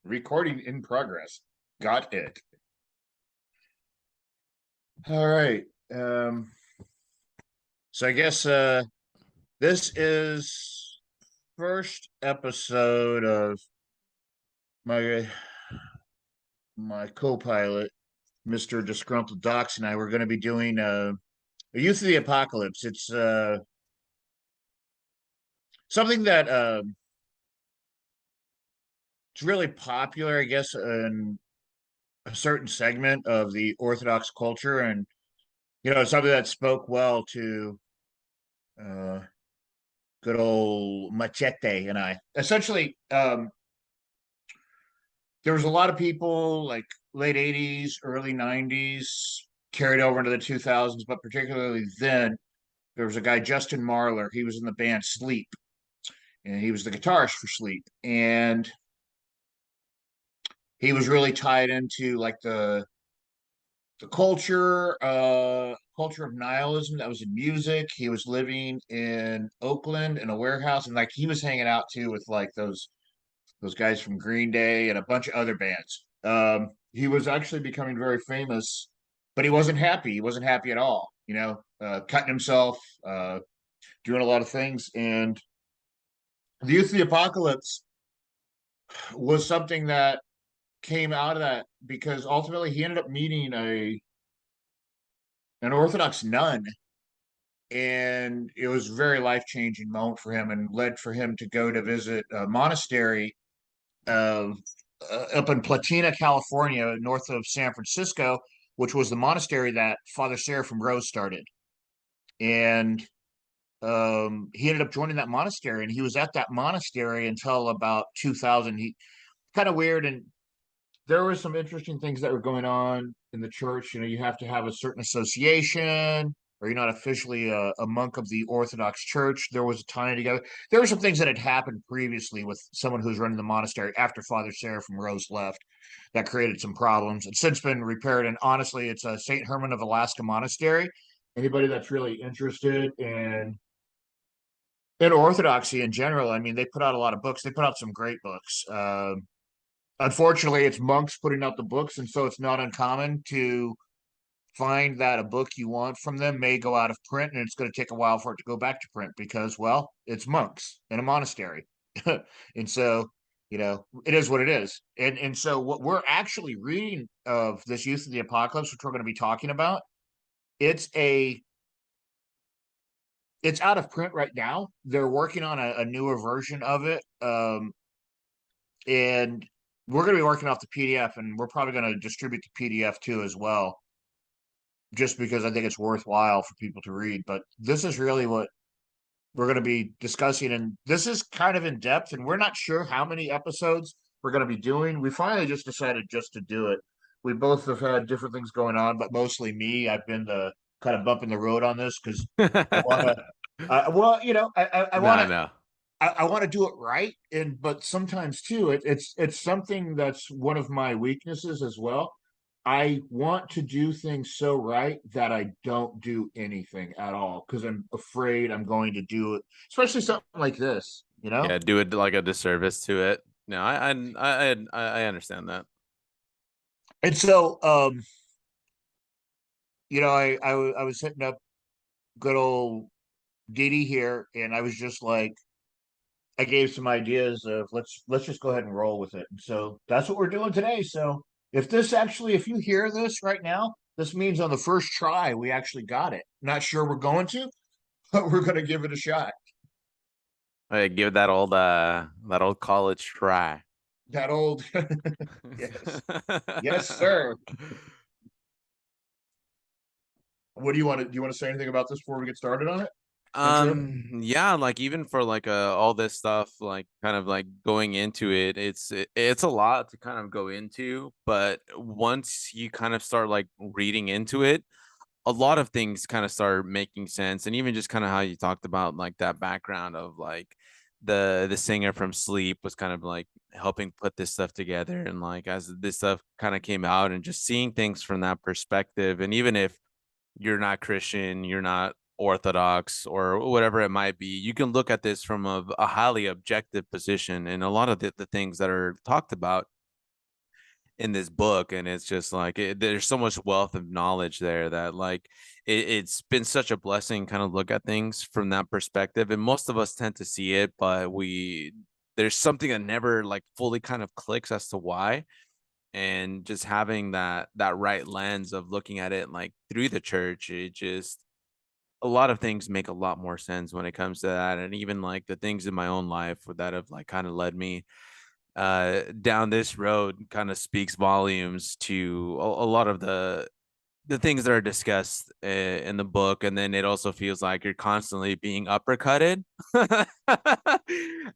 Recording in progress. Got it. All right. So I guess this is first episode of my my co-pilot, Mr. Disgruntled Docs, and I were going to be doing a Youth of the Apocalypse. It's something that it's really popular, I guess, in a certain segment of the Orthodox culture, and something that spoke well to uh, good old Machete and I. Essentially, there was a lot of people like late 80s, early 90s, carried over into the 2000s, but particularly then, there was a guy, Justin Marler. He was in the band Sleep, and he was the guitarist for Sleep. And he was really tied into like the culture of nihilism that was in music. He was living in Oakland in a warehouse, and like he was hanging out too with like those guys from Green Day and a bunch of other bands. He was actually becoming very famous, but he wasn't happy. He wasn't happy at all. Cutting himself, doing a lot of things, and the Youth of the Apocalypse was something that came out of that because ultimately he ended up meeting a an Orthodox nun, and it was a very life changing moment for him, and led for him to go to visit a monastery of up in Platina, California, north of San Francisco, which was the monastery that Father Seraphim Rose started. And he ended up joining that monastery, and he was at that monastery until about 2000. He kind of weird, and there were some interesting things that were going on in the church. You have to have a certain association, or you're not officially a monk of the Orthodox Church. There was a time together. There were some things that had happened previously with someone who's running the monastery after Father Seraphim Rose left that created some problems. It's since been repaired, and honestly, it's a St. Herman of Alaska monastery. Anybody that's really interested in Orthodoxy in general, I mean, they put out a lot of books. They put out some great books. Unfortunately, it's monks putting out the books, and so it's not uncommon to find that a book you want from them may go out of print, and it's going to take a while for it to go back to print because, well, it's monks in a monastery. And so, it is what it is. And so what we're actually reading of this Youth of the Apocalypse, which we're going to be talking about, it's out of print right now. They're working on a newer version of it. And we're going to be working off the PDF, and we're probably going to distribute the PDF too as well, just because I think it's worthwhile for people to read. But this is really what we're going to be discussing, and this is kind of in depth, and we're not sure how many episodes we're going to be doing. We finally just decided just to do it. We both have had different things going on, but mostly me. I've been the kind of bumping the road on this because I want to. Well, I want No, to. no. I want to do it right, but sometimes too, it's something that's one of my weaknesses as well. I want to do things so right that I don't do anything at all because I'm afraid I'm going to do it, especially something like this, Yeah, do it like a disservice to it. No, I understand that. And so, I was hitting up good old Didi here, and I was just like, I gave some ideas of let's just go ahead and roll with it. And so that's what we're doing today. So if you hear this right now, this means on the first try we actually got it. Not sure we're going to, but we're going to give it a shot. Give that old college try. That old, yes, yes, sir. What do you want to? Do you want to say anything about this before we get started on it? Intro. Yeah, like even for like all this stuff, like kind of like going into it, it's a lot to kind of go into, but once you kind of start like reading into it, a lot of things kind of start making sense. And even just kind of how you talked about like that background of like the singer from Sleep was kind of like helping put this stuff together, and like as this stuff kind of came out and just seeing things from that perspective. And even if you're not Christian, you're not Orthodox or whatever it might be, you can look at this from a highly objective position. And a lot of the things that are talked about in this book, and it's just like there's so much wealth of knowledge there that like it's been such a blessing kind of look at things from that perspective, and most of us tend to see it, but we there's something that never like fully kind of clicks as to why. And just having that right lens of looking at it like through the church, it just a lot of things make a lot more sense when it comes to that. And even like the things in my own life that have like kind of led me down this road kind of speaks volumes to a lot of the things that are discussed in the book. And then it also feels like you're constantly being uppercutted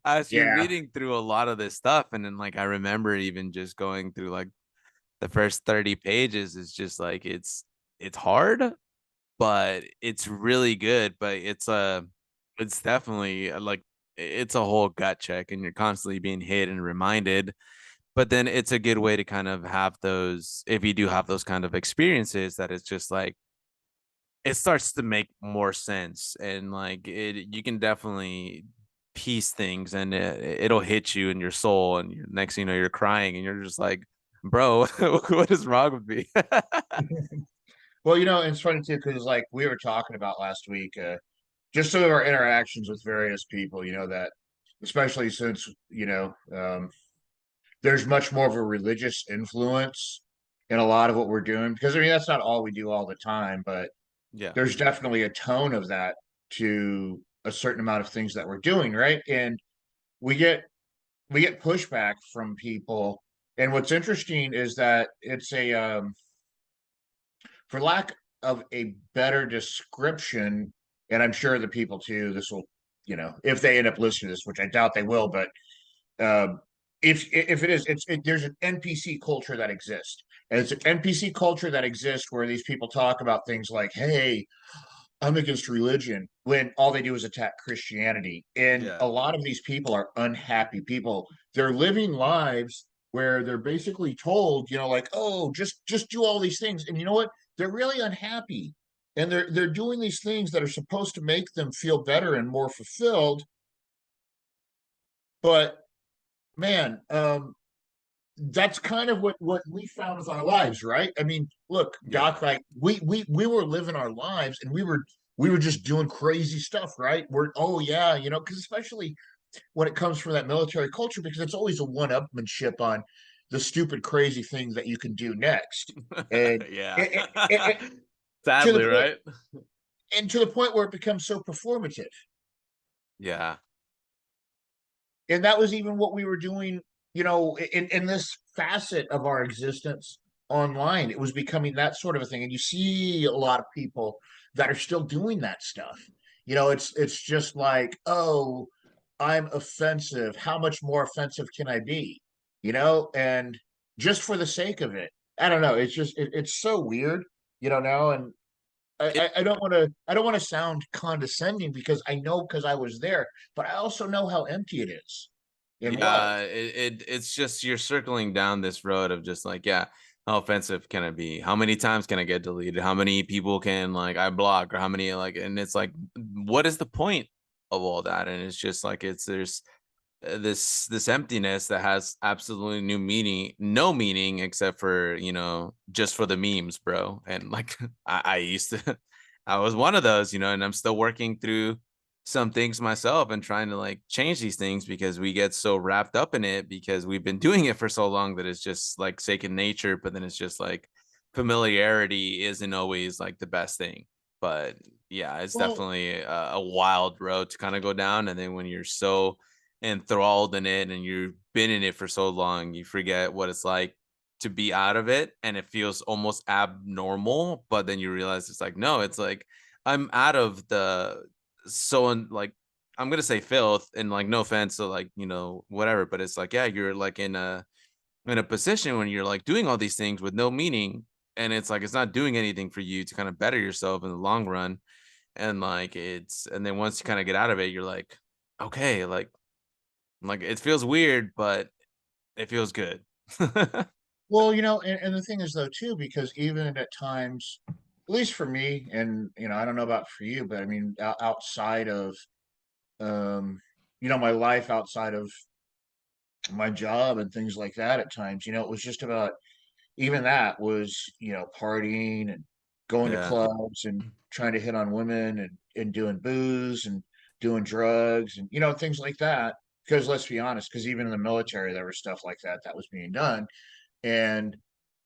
as you're Yeah, reading through a lot of this stuff. And then like I remember even just going through like the first 30 pages is just like it's hard, but it's really good. But it's definitely like it's a whole gut check, and you're constantly being hit and reminded. But then it's a good way to kind of have those, if you do have those kind of experiences, that it's just like it starts to make more sense, and like it you can definitely piece things, and it'll hit you in your soul, and next thing you know you're crying and you're just like, bro, what is wrong with me? well, it's funny too because like we were talking about last week, just some of our interactions with various people. That especially since there's much more of a religious influence in a lot of what we're doing because I mean that's not all we do all the time, but Yeah. there's definitely a tone of that to a certain amount of things that we're doing, right? And we get we get pushback from people. And what's interesting is that it's a for lack of a better description, and I'm sure the people too, this will, if they end up listening to this, which I doubt they will, but um, if it is, there's an NPC culture that exists, and it's an NPC culture that exists where these people talk about things like, "Hey, I'm against religion," when all they do is attack Christianity. And Yeah. a lot of these people are unhappy people. They're living lives where they're basically told, like, "Oh, just do all these things," and you know what? They're really unhappy, and they're doing these things that are supposed to make them feel better and more fulfilled. But man, that's kind of what we found with our lives, right? I mean, look, Yeah. Doc, like we were living our lives and we were just doing crazy stuff, right? We're oh yeah, because especially when it comes from that military culture, because it's always a one-upmanship on the stupid crazy things that you can do next. And Yeah. it, it, it, to the Sadly, point right? to the point where it becomes so performative. Yeah. And that was even what we were doing, in this facet of our existence online. It was becoming that sort of a thing. And you see a lot of people that are still doing that stuff. It's just like, oh, I'm offensive. How much more offensive can I be? And just for the sake of it. I don't know. It's just it's so weird, now. And It I don't want to sound condescending because I know because I was there, but I also know how empty it is and was. Yeah, it's just you're circling down this road of just like, yeah, how offensive can it be? How many times can I get deleted? How many people can like I block, or how many like, and it's like, what is the point of all that? And it's just like there's this emptiness that has absolutely no meaning except for just for the memes, bro. And like I used to, I was one of those, and I'm still working through some things myself and trying to like change these things because we get so wrapped up in it because we've been doing it for so long that it's just like second nature. But then it's just like familiarity isn't always like the best thing. But yeah, it's Well, definitely a wild road to kind of go down. And then when you're so enthralled in it and you've been in it for so long, you forget what it's like to be out of it, and it feels almost abnormal. But then you realize it's like, no, it's like I'm out of the like I'm gonna say filth, and like no offense, so like whatever, but it's like, yeah, you're like in a position when you're like doing all these things with no meaning, and it's like it's not doing anything for you to kind of better yourself in the long run. And like and then once you kind of get out of it, you're like, okay, like it feels weird, but it feels good. well, and the thing is though too, because even at times, at least for me, and I don't know about for you, but I mean, outside of, my life outside of my job and things like that at times. It was just about, even that was, partying and going to Yeah. clubs and trying to hit on women and doing booze and doing drugs and, things like that. Because let's be honest, because even in the military, there was stuff like that that was being done. And,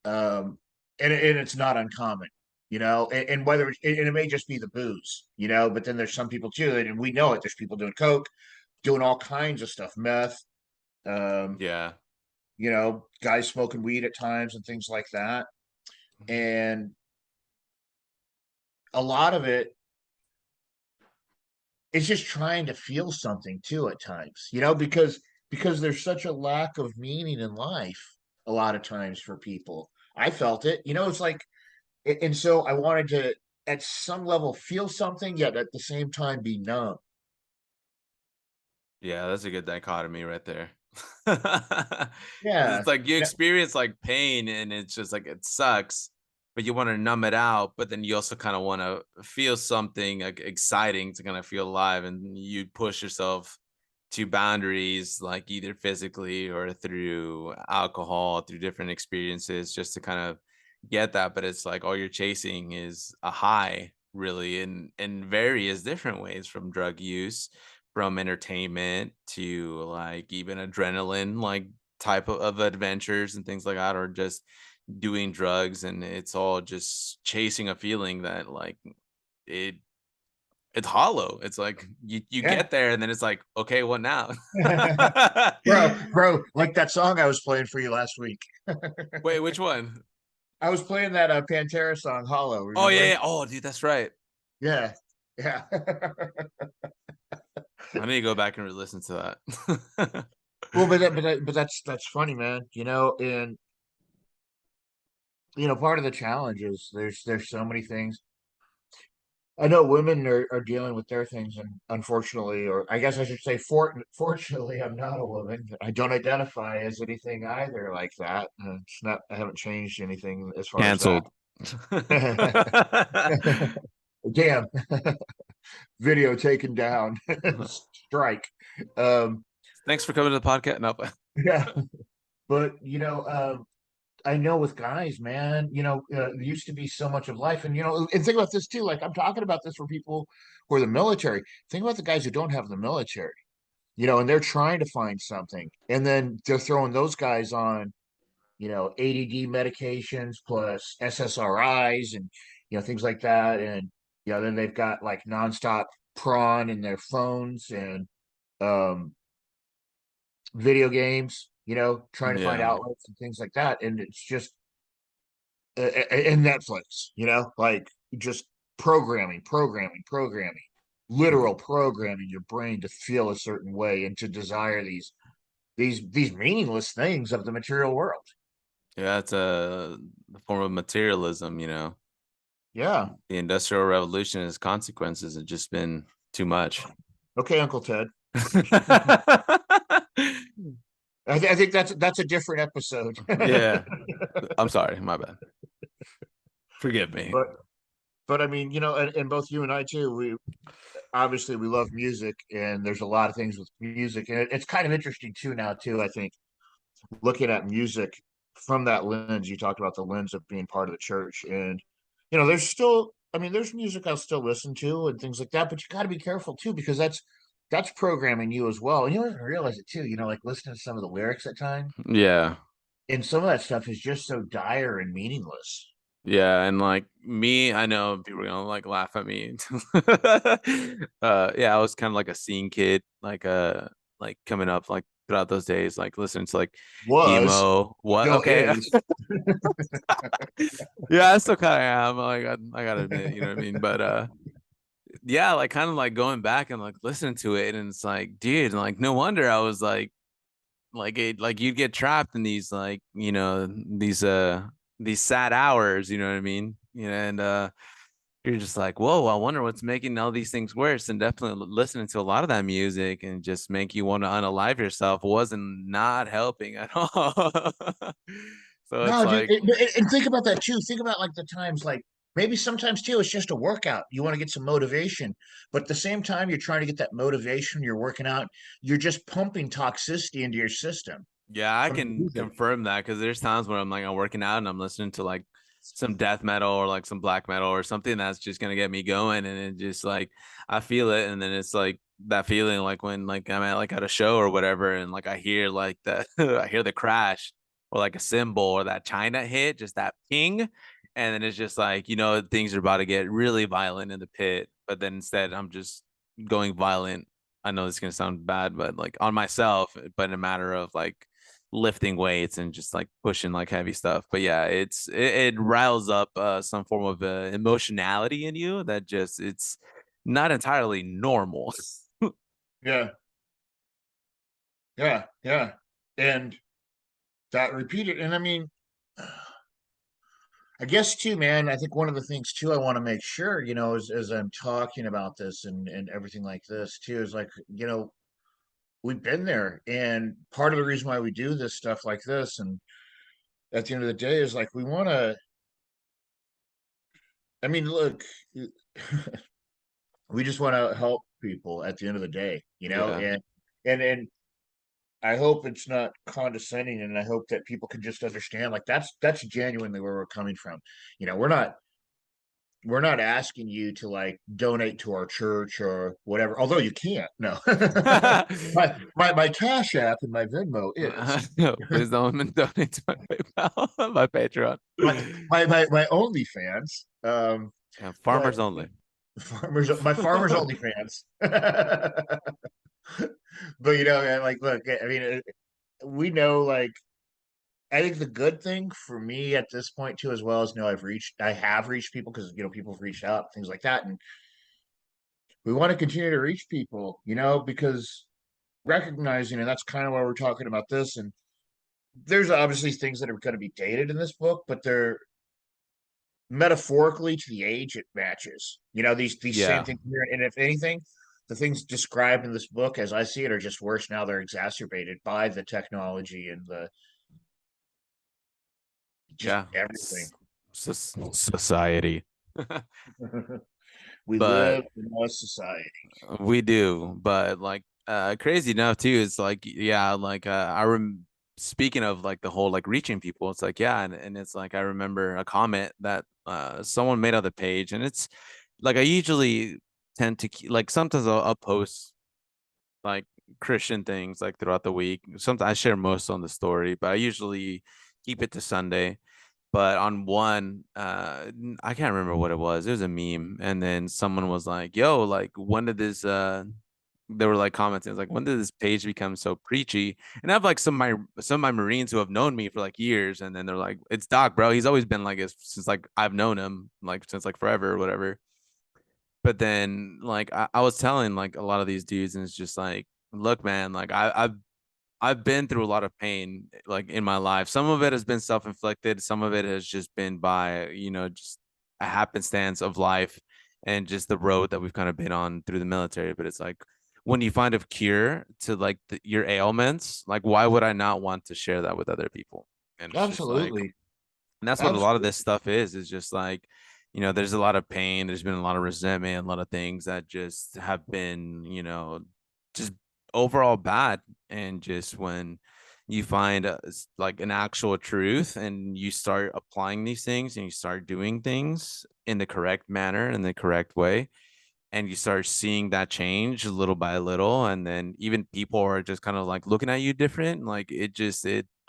um, and it's not uncommon, and whether and it may just be the booze, but then there's some people too, and we know it. There's people doing coke, doing all kinds of stuff, meth, um, Yeah. guys smoking weed at times and things like that. And a lot of it is just trying to feel something too at times, because there's such a lack of meaning in life a lot of times for people. I felt it, it's like, and so I wanted to at some level feel something, yet at the same time be numb. Yeah, that's a good dichotomy right there. 'Cause Yeah. it's like you experience like pain and it's just like it sucks, but you want to numb it out, but then you also kind of want to feel something like exciting to kind of feel alive, and you push yourself to boundaries like either physically or through alcohol, through different experiences just to kind of get that, but it's like all you're chasing is a high really in various different ways, from drug use, from entertainment to like even adrenaline like type of adventures and things like that, or just doing drugs, and it's all just chasing a feeling that like it it's hollow. It's like you Yeah. get there and then it's like, okay, what now? Bro, like that song I was playing for you last week. Wait, which one? I was playing that Pantera song Hollow, Oh yeah, remember? yeah. Oh dude, that's right. Yeah. Yeah. I need to go back and re-listen to that. Well, but that's funny, man. And part of the challenge is there's so many things. I know women are dealing with their things, and unfortunately, or I guess I should say, fortunately, I'm not a woman. I don't identify as anything either like that. It's not. I haven't changed anything as far as that. Canceled. Damn, video taken down. Strike. Um, Thanks for coming to the podcast. No. yeah, but I know with guys, man, there used to be so much of life, and and think about this too. Like I'm talking about this for people who are the military. Think about the guys who don't have the military, and they're trying to find something, and then they're throwing those guys on, ADD medications plus SSRIs and things like that, and then they've got like nonstop prawn in their phones and um video games, trying to find Yeah. outlets and things like that, and it's just and Netflix, like just programming, literal programming your brain to feel a certain way and to desire these meaningless things of the material world. Yeah, it's a form of materialism, you know. Yeah. The Industrial Revolution and its consequences have just been too much. Okay, Uncle Ted. I think that's a different episode. Yeah. I'm sorry, my bad. Forgive me. but but I mean, and both you and I too, we obviously we love music, and there's a lot of things with music, and it's kind of interesting too now too. I think looking at music from that lens, you talked about the lens of being part of the church, and there's still, I mean, there's music I'll still listen to and things like that, but you got to be careful too because that's programming you as well, and you don't even realize it too. Like listening to some of the lyrics at times, Yeah. and some of that stuff is just so dire and meaningless. Yeah, and like me, I know people are gonna like laugh at me. Yeah, I was kind of like a scene kid, like coming up like throughout those days, like listening to like Was emo. What? still Okay. is. Yeah, I still kind of am. Like I gotta admit, you know what I mean? But yeah, like kind of like going back and like listening to it, and it's like, dude, like no wonder I was like it, like you'd get trapped in these like these sad hours, you know what I mean? And you're just like, whoa, I wonder what's making all these things worse. And definitely listening to a lot of that music and just make you want to unalive yourself wasn't not helping at all. So it's No, dude, like, and think about that too. Think about like the times, like maybe sometimes too, it's just a workout. You want to get some motivation, but at the same time, you're trying to get that motivation. You're working out. You're just pumping toxicity into your system Yeah, I from the can music. confirm that because there's times where I'm working out and I'm listening to like some death metal or like some black metal or something that's just gonna get me going, and it just like I feel it, and then it's like that feeling like when like I'm at a show or whatever, and like I hear like the I hear the crash or like a cymbal or that China hit, just that ping, and then it's just like things are about to get really violent in the pit, but then instead I'm just going violent. I know this is gonna sound bad, but like on myself, but in a matter of like lifting weights and just like pushing like heavy stuff. But yeah, it riles up some form of emotionality in you that just it's not entirely normal. Yeah, yeah, and that repeated. And I mean, I guess too, man. I think one of the things too I want to make sure, as I'm talking about this and everything like this too, is like, we've been there, and part of the reason why we do this stuff like this, and at the end of the day, is like we want to. I mean, look, we just want to help people at the end of the day, Yeah. and I hope it's not condescending, and I hope that people can just understand, like that's genuinely where we're coming from. We're not asking you to like donate to our church or whatever, although you can't. No. My Cash App and my Venmo is Please don't donate to my PayPal, my Patreon. my OnlyFans. Yeah, But farmers only. my farmers OnlyFans. But man, like, look, I mean, we know, like, I think the good thing for me at this point too, as well as I have reached people, because people have reached out, things like that, and we want to continue to reach people, because recognizing, and that's kind of why we're talking about this. And there's obviously things that are going to be dated in this book, but they're metaphorically to the age it matches. These same Yeah. things here, and if anything, the things described in this book, as I see it, are just worse now. They're exacerbated by the technology and the just Yeah. everything. Society. We But live in a society. we do, but like crazy enough too, it's like yeah, like speaking of like the whole like reaching people, it's like yeah, and it's like I remember a comment that someone made on the page, and it's like I usually tend to like sometimes I'll post like Christian things like throughout the week. Sometimes I share most on the story, but I usually keep it to Sunday. But on one, I can't remember what it was. It was a meme, and then someone was like, "Yo, like, when did this?" They were like commenting, like, "When did this page become so preachy?" And I have like some of my Marines who have known me for like years, and then they're like, "It's Doc, bro. He's always been like this since like I've known him like since like forever or whatever." But then like I was telling like a lot of these dudes, and it's just like, look, man, like I've been through a lot of pain like in my life. Some of it has been self-inflicted, some of it has just been by, just a happenstance of life and just the road that we've kind of been on through the military. But it's like when you find a cure to like your ailments, like why would I not want to share that with other people? And it's just like, Absolutely, and that's what a lot of this absolutely, stuff is just like, there's a lot of pain, there's been a lot of resentment, a lot of things that just have been, just overall bad. And just when you find like an actual truth and you start applying these things and you start doing things in the correct manner, in the correct way, and you start seeing that change little by little, and then even people are just kind of like looking at you different, like it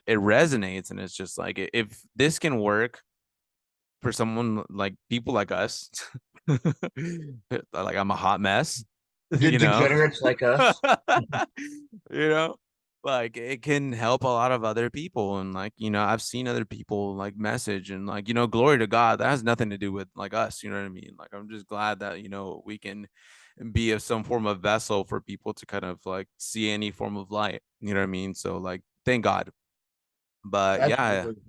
resonates, and it's just like if this can work for someone like people like us, like I'm a hot mess, you know, degenerates like us. you know, like it can help a lot of other people. And like, I've seen other people like message and like, glory to God. That has nothing to do with like us. You know what I mean? Like, I'm just glad that, we can be of some form of vessel for people to kind of like see any form of light. You know what I mean? So like, thank God. But yeah, Absolutely,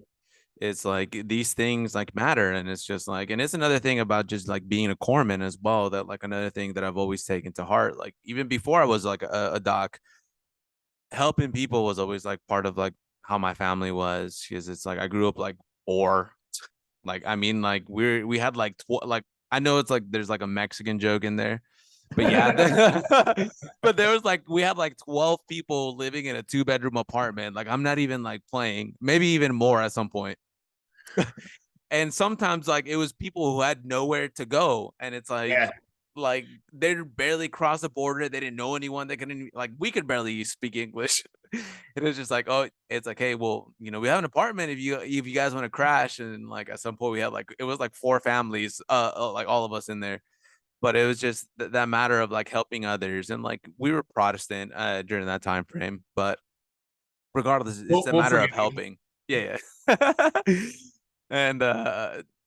it's like these things like matter, and it's just like, and it's another thing about just like being a corpsman as well, that like another thing that I've always taken to heart, like even before I was like a doc, helping people was always like part of like how my family was, because it's like I grew up like poor, Like, I mean, like we had like like I know it's like there's like a Mexican joke in there, but yeah, but there was like we had like 12 people living in a 2 bedroom apartment. Like I'm not even like playing, maybe even more at some point. And sometimes like it was people who had nowhere to go, and it's Yeah. like they barely cross the border. They didn't know anyone. They couldn't like we could barely speak English. It was just like, oh, it's like, hey, well, we have an apartment if you guys want to crash. And like at some point we had like it was like 4 families, like all of us in there. But it was just that matter of like helping others, and like we were Protestant during that time frame. But regardless, it's a We'll matter of forgive you. helping. Yeah, yeah. And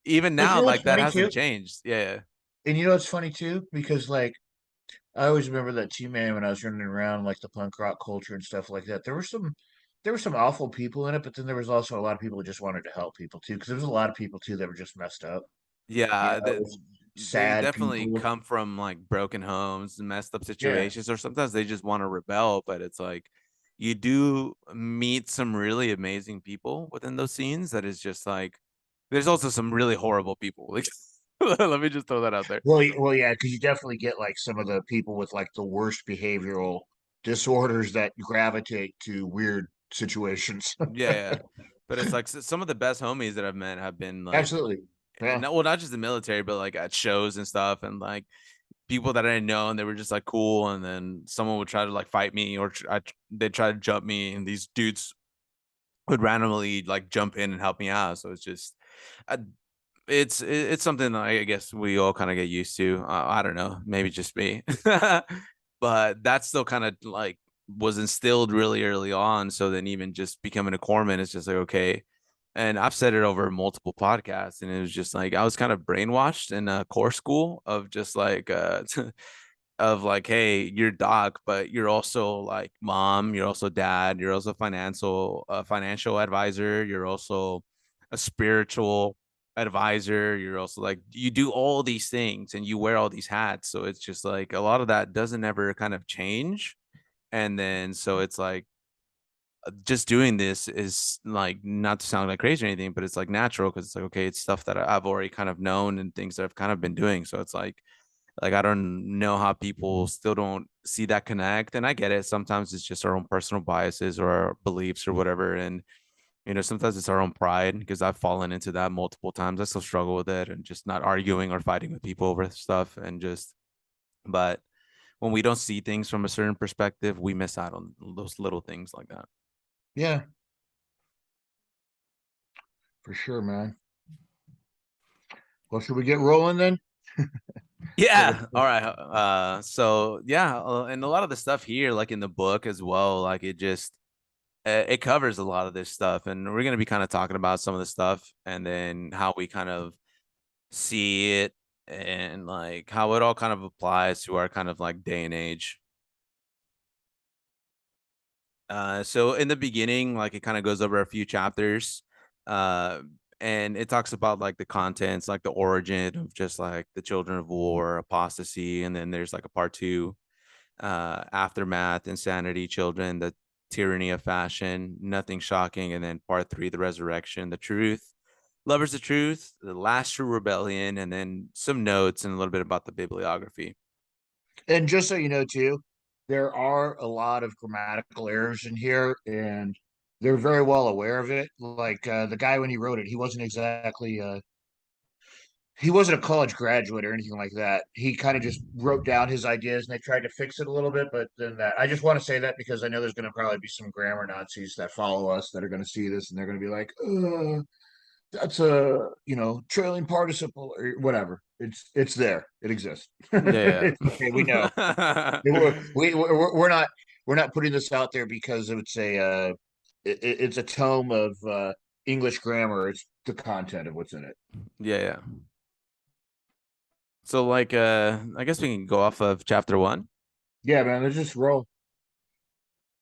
even But now, what's like that funny hasn't too? changed. Yeah. And it's funny too, because like I always remember that T Man when I was running around like the punk rock culture and stuff like that. There were some awful people in it, but then there was also a lot of people who just wanted to help people too, because there was a lot of people too that were just messed up. Yeah, It was they sad definitely people. come from like broken homes and messed up Yeah. situations, or sometimes they just want to rebel. But it's like you do meet some really amazing people within those scenes. That is just like there's also some really horrible people. Like, let me just throw that out there. Well, yeah, because you definitely get like some of the people with like the worst behavioral disorders that gravitate to weird situations. Yeah, yeah. But it's like some of the best homies that I've met have been like, Absolutely. and Yeah. not, well, not just the military, but like at shows and stuff, and like people that I didn't know, and they were just like cool. And then someone would try to like fight me, or they'd try to jump me, and these dudes would randomly like jump in and help me out. So it's just, uh, it's something that I guess we all kind of get used to. I don't know, maybe just me, but that's still kind of like was instilled really early on. So then even just becoming a corpsman is just like okay. And I've said it over multiple podcasts, and it was just like I was kind of brainwashed in a core school of just like of like, hey, you're doc, but you're also like mom, you're also dad, you're also financial advisor, you're also a spiritual advisor, you're also like you do all these things and you wear all these hats. So it's just like a lot of that doesn't ever kind of change. And then so it's like just doing this is like not to sound like crazy or anything, but it's like natural because it's like okay, it's stuff that I've already kind of known and things that I've kind of been doing. So it's like I don't know how people still don't see that connect. And I get it. Sometimes it's just our own personal biases or our beliefs or whatever. And sometimes it's our own pride because I've fallen into that multiple times. I still struggle with it and just not arguing or fighting with people over stuff and just but when we don't see things from a certain perspective, we miss out on those little things like that. Yeah, for sure, man. Well, should we get rolling then? Yeah. All right. So yeah, and a lot of the stuff here, like in the book as well, like it covers a lot of this stuff, and we're going to be kind of talking about some of the stuff and then how we kind of see it and like how it all kind of applies to our kind of like day and age. So in the beginning, like it kind of goes over a few chapters, uh, and it talks about like the contents, like the origin of just like the children of war, apostasy, and then there's like a part two, aftermath, insanity, children, the tyranny of fashion, nothing shocking, and then part three, the resurrection, the truth, lovers of truth, the last true rebellion, and then some notes and a little bit about the bibliography. And just so you know, too, there are a lot of grammatical errors in here, and they're very well aware of it. Like the guy when he wrote it, he wasn't a college graduate or anything like that. He kind of just wrote down his ideas, and they tried to fix it a little bit. But then I just want to say that because I know there's going to probably be some grammar Nazis that follow us that are going to see this and they're going to be like, that's a trailing participle or whatever. It's there. It exists. Yeah, It's okay. We know. yeah. We're not putting this out there because it's a tome of English grammar. It's the content of what's in it. Yeah, yeah. So like I guess we can go off of chapter one. Yeah, man. Let's just roll.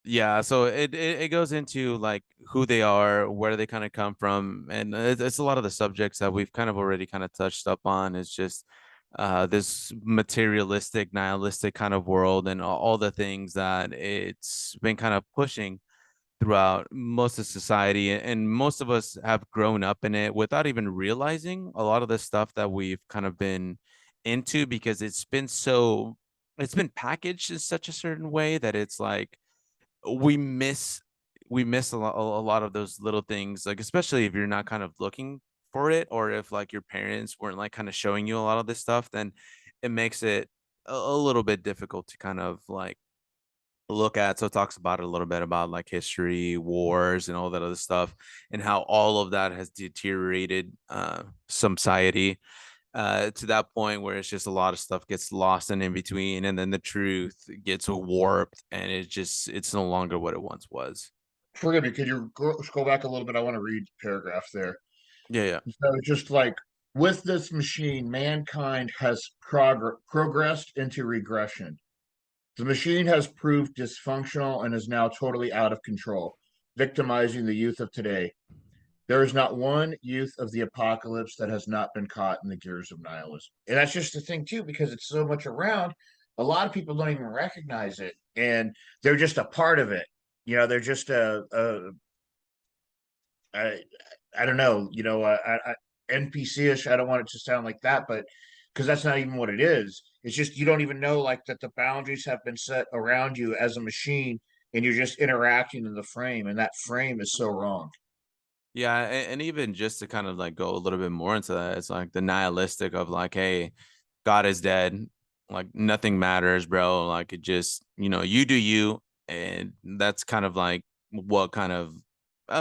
Yeah, so it goes into like who they are, where they kind of come from, and it's a lot of the subjects that we've kind of already kind of touched up on. It's just this materialistic, nihilistic kind of world, and all the things that it's been kind of pushing. throughout most of society, and most of us have grown up in it without even realizing a lot of the stuff that we've kind of been into, because it's been packaged in such a certain way that it's like we miss a lot of those little things, like especially if you're not kind of looking for it, or if like your parents weren't like kind of showing you a lot of this stuff, then it makes it a little bit difficult to kind of like look at. So it talks about it a little bit about like history, wars, and all that other stuff, and how all of that has deteriorated society to that point where it's just a lot of stuff gets lost and in between, and then the truth gets warped, and it's no longer what it once was. Forgive me, could you scroll back a little bit? I want to read the paragraph there. Yeah, yeah. So it's just like, with this machine, mankind has progressed into regression. The machine has proved dysfunctional and is now totally out of control, victimizing the youth of today. There is not one youth of the apocalypse that has not been caught in the gears of nihilism. And that's just the thing, too, because it's so much around. A lot of people don't even recognize it, and they're just a part of it. They're just a I don't know, NPC-ish. I don't want it to sound like that, but because that's not even what it is. It's just you don't even know like that the boundaries have been set around you as a machine, and you're just interacting in the frame, and that frame is so wrong. Yeah, and even just to kind of like go a little bit more into that, it's like the nihilistic of like, hey, God is dead, like nothing matters, bro. Like it just, you do you, and that's kind of like what kind of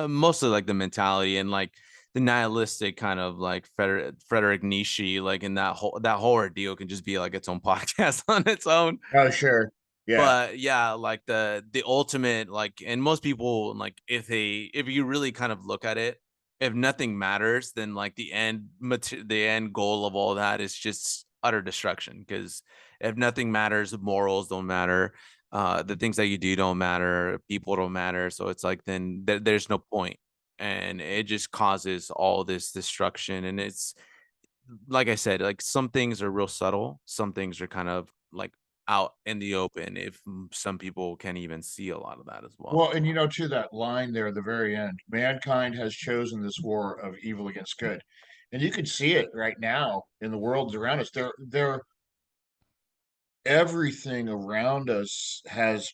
mostly like the mentality, and like the nihilistic kind of like Frederick Nietzsche, like in that whole ordeal can just be like its own podcast on its own. Oh, sure. Yeah. But yeah, like the ultimate, like, and most people, like, if you really kind of look at it, if nothing matters, then like the end goal of all that is just utter destruction. Because if nothing matters, the morals don't matter, the things that you do don't matter, people don't matter. So it's like then there's no point, and it just causes all this destruction. And it's like I said, like some things are real subtle, some things are kind of like out in the open. If some people can't even see a lot of that as well. Well, and to that line there at the very end, mankind has chosen this war of evil against good. And you can see it right now in the worlds around us. They're everything around us has,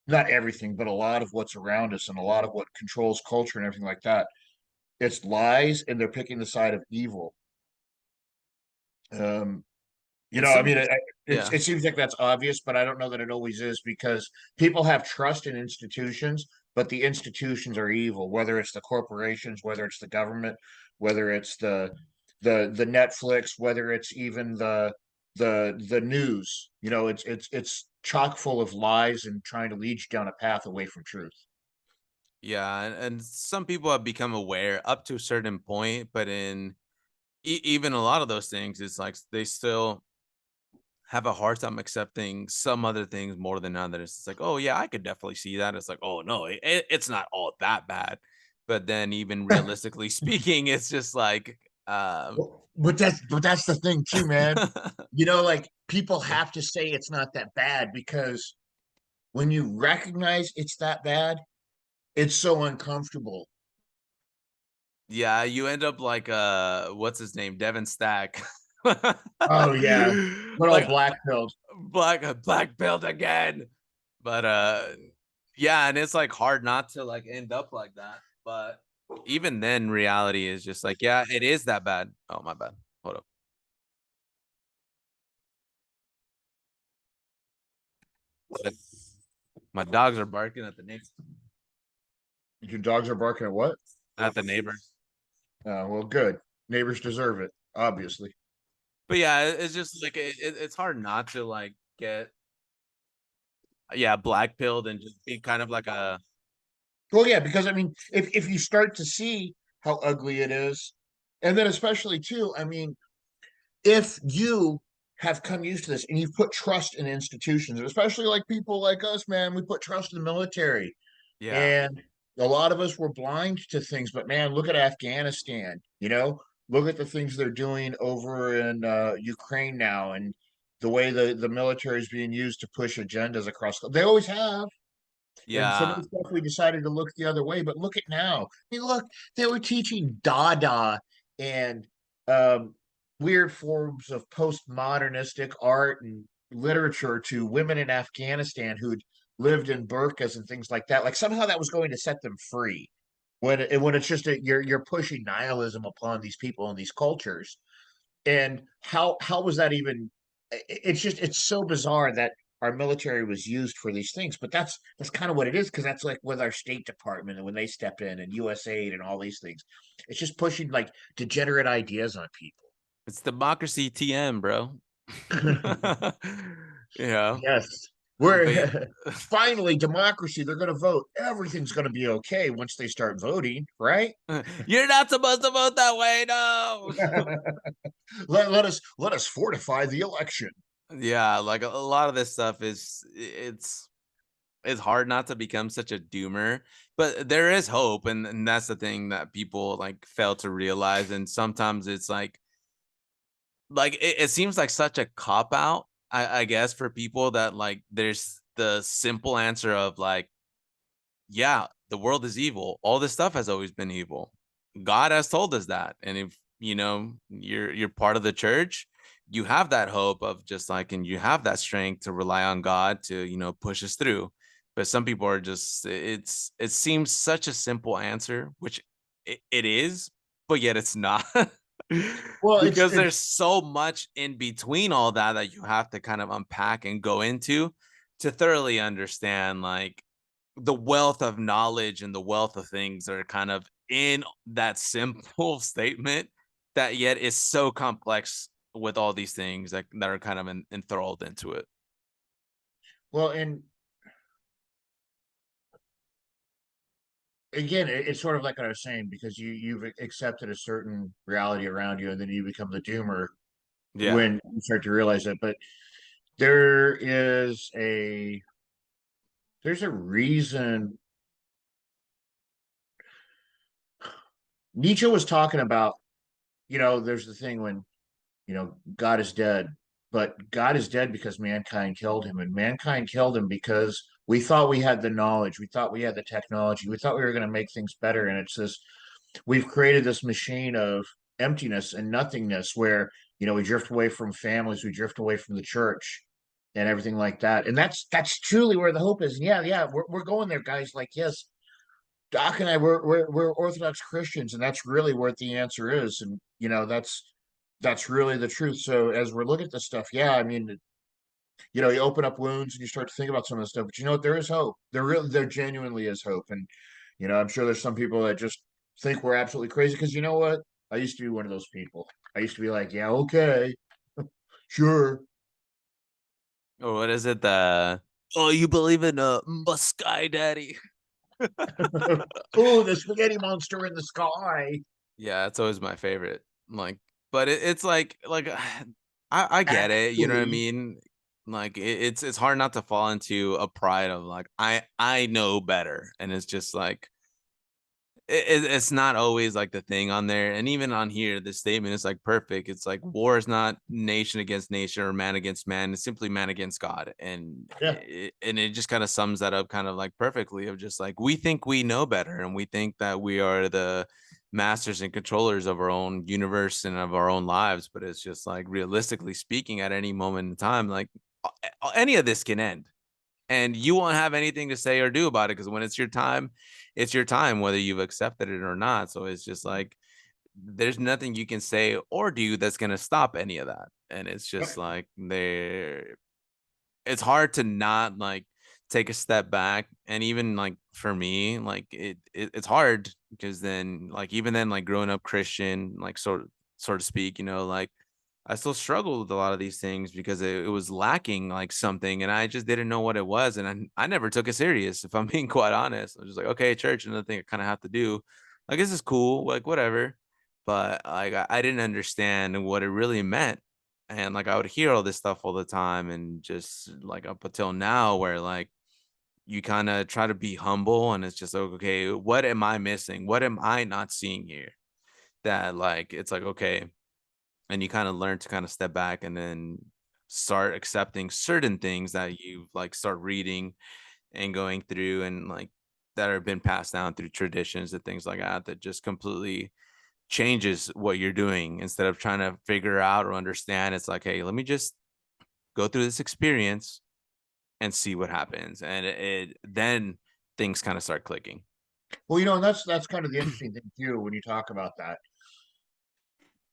not everything, but a lot of what's around us and a lot of what controls culture and everything like that. It's lies, and they're picking the side of evil. Um, And I some, mean, yeah, it seems like that's obvious, but I don't know that it always is, because people have trust in institutions, but the institutions are evil. Whether it's the corporations, whether it's the government, whether it's the Netflix, whether it's even the news. It's chock full of lies and trying to lead you down a path away from truth. yeah, and some people have become aware up to a certain point, but in even a lot of those things, it's like they still have a hard time accepting some other things more than others. It's like, oh yeah, I could definitely see that. It's like, oh no, it's not all that bad. But then even realistically speaking, it's just like, But that's the thing too, man. Like, people have to say it's not that bad, because when you recognize it's that bad, it's so uncomfortable. yeah, you end up like what's his name? Devin Stack. Oh yeah, good Like old black pilled. black belt again. But yeah, and it's like hard not to like end up like that. But even then reality is just like, yeah, it is that bad. Oh my bad. Hold up. But my dogs are barking Your dogs are barking at what? at the neighbors. Well, good. Neighbors deserve it, obviously. But yeah, it's just like it's hard not to like get, yeah, black pilled and just be kind of like a, Well, yeah, because I mean, if you start to see how ugly it is, and then especially too, I mean, if you have come used to this and you've put trust in institutions, especially like people like us, man, we put trust in the military. yeah. And a lot of us were blind to things, but man, look at Afghanistan, look at the things they're doing over in Ukraine now, and the way the military is being used to push agendas across. They always have. And some of the Yeah. stuff we decided to look the other way, but look at now. I mean, look, they were teaching Dada and um, weird forms of postmodernistic art and literature to women in Afghanistan who'd lived in burqas and things like that. Like somehow that was going to set them free. When it's just you're pushing nihilism upon these people and these cultures, and how was that even, it's just it's so bizarre that our military was used for these things, but that's kind of what it is, because that's like with our State Department and when they step in and USAID and all these things, it's just pushing like degenerate ideas on It's democracy TM, bro. people. Yeah. Yes, But we're finally democracy, they're going to vote, everything's going to be okay once they start voting, right? you're not supposed to vote that way, no. Let us fortify the election. Yeah, like a lot of this stuff is it's hard not to become such a doomer, but there is hope, and that's the thing that people like fail to realize. And sometimes it's like it seems like such a cop out, I guess, for people that like there's the simple answer of like, yeah, the world is evil. All this stuff has always been evil. God has told us that. And if you're part of the church, you have that hope of just like, and you have that strength to rely on God to, push us through. But some people are just it seems such a simple answer, which it is, but yet it's not. Well, Because it's there's so much in between all that that you have to kind of unpack and go into to thoroughly understand like the wealth of knowledge and the wealth of things that are kind of in that simple statement that yet is so complex with all these things that are kind of enthralled into it. well, and again, it's sort of like what I was saying, because you've accepted a certain reality around you, and then you become the doomer Yeah. when you start to realize that. But there is a there's a reason. Nietzsche was talking about, there's the thing when, God is dead, but God is dead because mankind killed him, and mankind killed him because we thought we had the knowledge, we thought we had the technology, we thought we were going to make things better, and it's this, we've created this machine of emptiness and nothingness where, we drift away from families, we drift away from the church and everything like that, and that's truly where the hope is. And yeah, we're going there, guys. Like, yes, Doc and I, we're Orthodox Christians, and that's really where the answer is. And that's really the truth. So as we're looking at this stuff, yeah, I mean, you open up wounds and you start to think about some of this stuff. But you know what? There is hope. There genuinely is hope. And I'm sure there's some people that just think we're absolutely crazy, because you know what? I used to be one of those people. I used to be like, yeah, okay, sure. Or what is it? Oh, you believe in Sky Daddy? Oh, the spaghetti monster in the sky. Yeah, it's always my favorite. Like, but it's like I get it. You know what I Actually, mean? Like it's hard not to fall into a pride of like I know better, and it's just like it's not always like the thing on there. And even on here, the statement is like perfect. It's like war is not nation against nation or man against man. It's simply man against God. And yeah. it just kind of sums that up kind of like perfectly of just like we think we know better and we think that we are the masters and controllers of our own universe and of our own lives. But it's just like realistically speaking, at any moment in time, like any of this can end and you won't have anything to say or do about it because when it's your time, whether you've accepted it or not. So it's just like there's nothing you can say or do that's going to stop any of that. And it's just like it's hard to not like take a step back. And even like for me, like it's hard because then like even then like growing up Christian, like sort of speak, like I still struggled with a lot of these things because it was lacking like something and I just didn't know what it was. And I never took it serious, if I'm being quite honest. I was just like, okay, church, another thing I kind of have to do. Like, this is cool, like, whatever. But like, I didn't understand what it really meant. And like, I would hear all this stuff all the time. And just like up until now, where like, you kind of try to be humble and it's just like, okay, what am I missing? What am I not seeing here? That like, it's like, okay, and you kind of learn to kind of step back and then start accepting certain things that you like start reading and going through and like that have been passed down through traditions and things like that that just completely changes what you're doing instead of trying to figure out or understand. It's like, hey, let me just go through this experience and see what happens. And then things kind of start clicking. Well, and that's kind of the interesting thing too when you talk about that,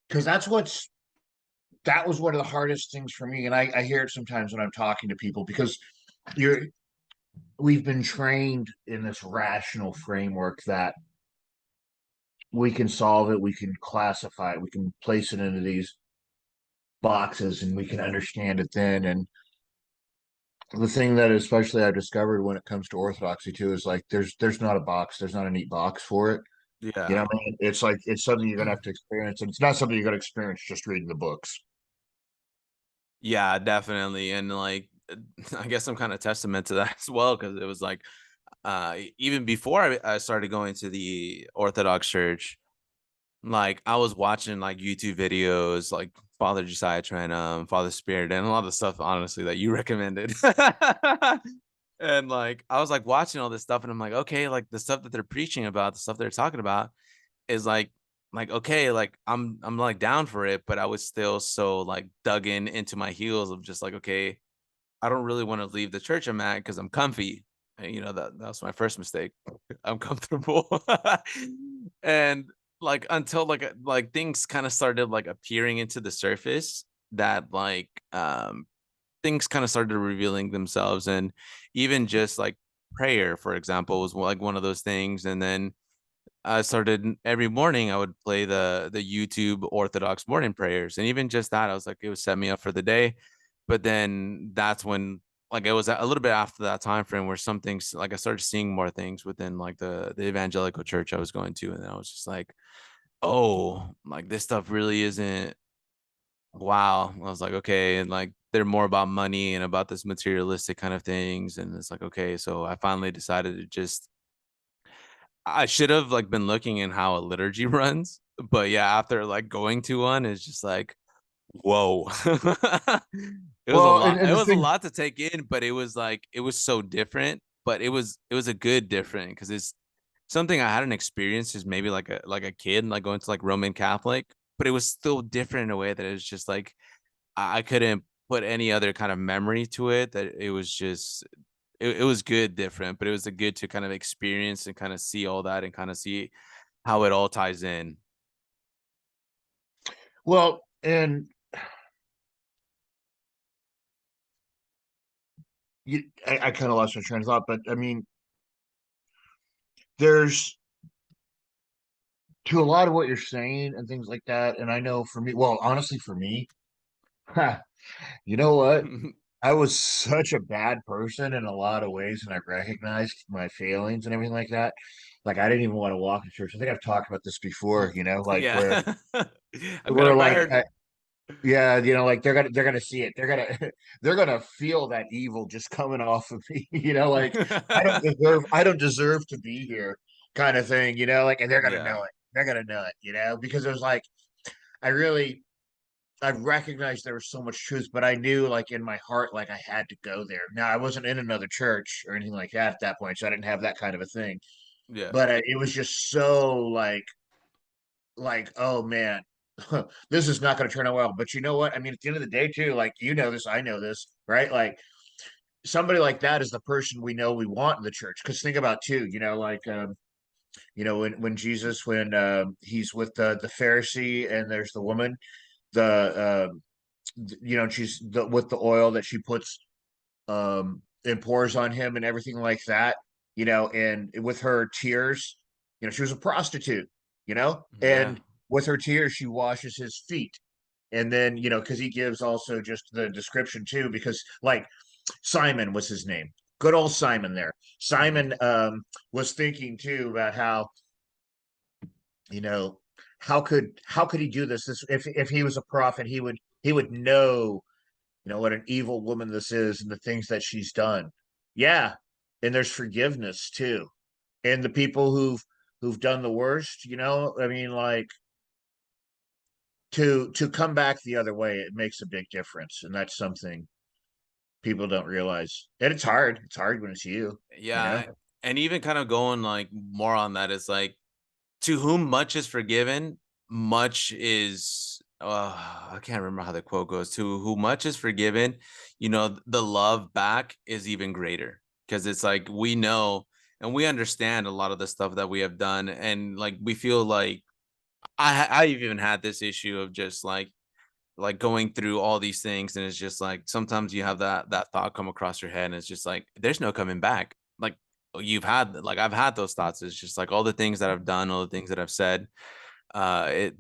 because that was one of the hardest things for me, and I hear it sometimes when I'm talking to people because you're we've been trained in this rational framework that we can solve it, we can classify it, we can place it into these boxes, and we can understand it then. And the thing that especially I've discovered when it comes to orthodoxy too is like there's not a box, there's not a neat box for it. Yeah. I mean? It's like it's something you're gonna have to experience, and it's not something you're gonna experience just reading the books. Yeah, definitely. And like I guess I'm kind of testament to that as well because it was like even before I started going to the Orthodox Church, like I was watching like YouTube videos like Father Josiah Trenum, Father Spirit, and a lot of the stuff honestly that you recommended. And like I was like watching all this stuff and I'm like, okay, like the stuff that they're preaching about, the stuff they're talking about is like okay, like I'm like down for it, but I was still so like dug into my heels of just like, okay, I don't really want to leave the church I'm at because I'm comfy. And, that was my first mistake. I'm comfortable. And like until like things kind of started like appearing into the surface that like things kind of started revealing themselves. And even just like prayer, for example, was like one of those things. And then I started every morning I would play the YouTube Orthodox morning prayers. And even just that, I was like, it would set me up for the day. But then that's when like it was a little bit after that time frame where some things like I started seeing more things within like the evangelical church I was going to. And I was just like, oh, like this stuff really isn't wow. I was like, okay. And like they're more about money and about this materialistic kind of things. And it's like, okay. So I finally decided to just I should have like been looking in how a liturgy runs. But yeah, after like going to one, it's just like, whoa. It was a Well, lot. and It the was a thing, lot to take in, but it was like it was so different, but it was a good different because it's something I hadn't experienced as maybe like a kid, like going to like Roman Catholic, but it was still different in a way that it was just like I couldn't put any other kind of memory to it. That it was just it was good different, but it was a good to kind of experience and kind of see all that and kind of see how it all ties in. well, and I kind of lost my train of thought, but I mean, there's to a lot of what you're saying and things like that. And I know for me, well, honestly, for me, you know what? I was such a bad person in a lot of ways, and I recognized my failings and everything like that. Like I didn't even want to walk to church. I think I've talked about this before, like Yeah. I bet where I've like heard. yeah, like they're gonna see it. They're gonna they're gonna feel that evil just coming off of me, like I don't deserve to be here kind of thing, like and they're gonna Yeah. know it. They're gonna know it, because it was like I really I recognized there was so much truth, but I knew like in my heart, like I had to go there. Now I wasn't in another church or anything like that at that point, so I didn't have that kind of a thing. Yeah. But it was just so oh man, this is not going to turn out well. But you know what? I mean, at the end of the day, too, like this, I know this, right? Like somebody like that is the person we know we want in the church. Because think about too, like when Jesus he's with the Pharisee and there's the woman, the she's with the oil that she puts and pours on him and everything like that, and with her tears, she was a prostitute, Yeah. and with her tears, she washes his feet. And then, because he gives also just the description too, because like Simon was his name. Good old Simon there. Mhm. Simon was thinking too about how, you know, how could he do this if he was a prophet, he would know what an evil woman this is and the things that she's done. Yeah. And there's forgiveness too. And the people who've done the worst, I mean, like to come back the other way, it makes a big difference. And that's something people don't realize. And it's hard. It's hard when it's you know? Yeah, and even kind of going like more on that is like, to whom much is forgiven, much is I can't remember how the quote goes. To whom much is forgiven, the love back is even greater. Because it's like we know and we understand a lot of the stuff that we have done. And like we feel like I've even had this issue of just like going through all these things, and it's just like sometimes you have that thought come across your head, and it's just like there's no coming back. Like I've had those thoughts. It's just like all the things that I've done, all the things that I've said. It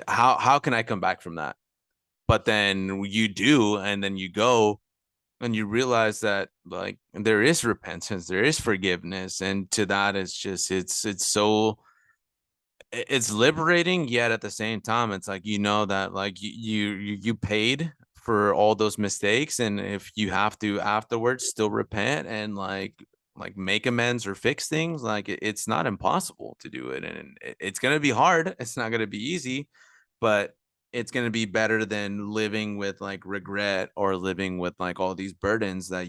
How can I come back from that? But then you do, and then you go and you realize that like there is repentance, there is forgiveness, and to that it's so it's liberating, yet at the same time it's like that like you paid for all those mistakes, and if you have to afterwards still repent and like make amends or fix things, like it's not impossible to do it, and it's going to be hard, it's not going to be easy, but it's going to be better than living with like regret or living with like all these burdens that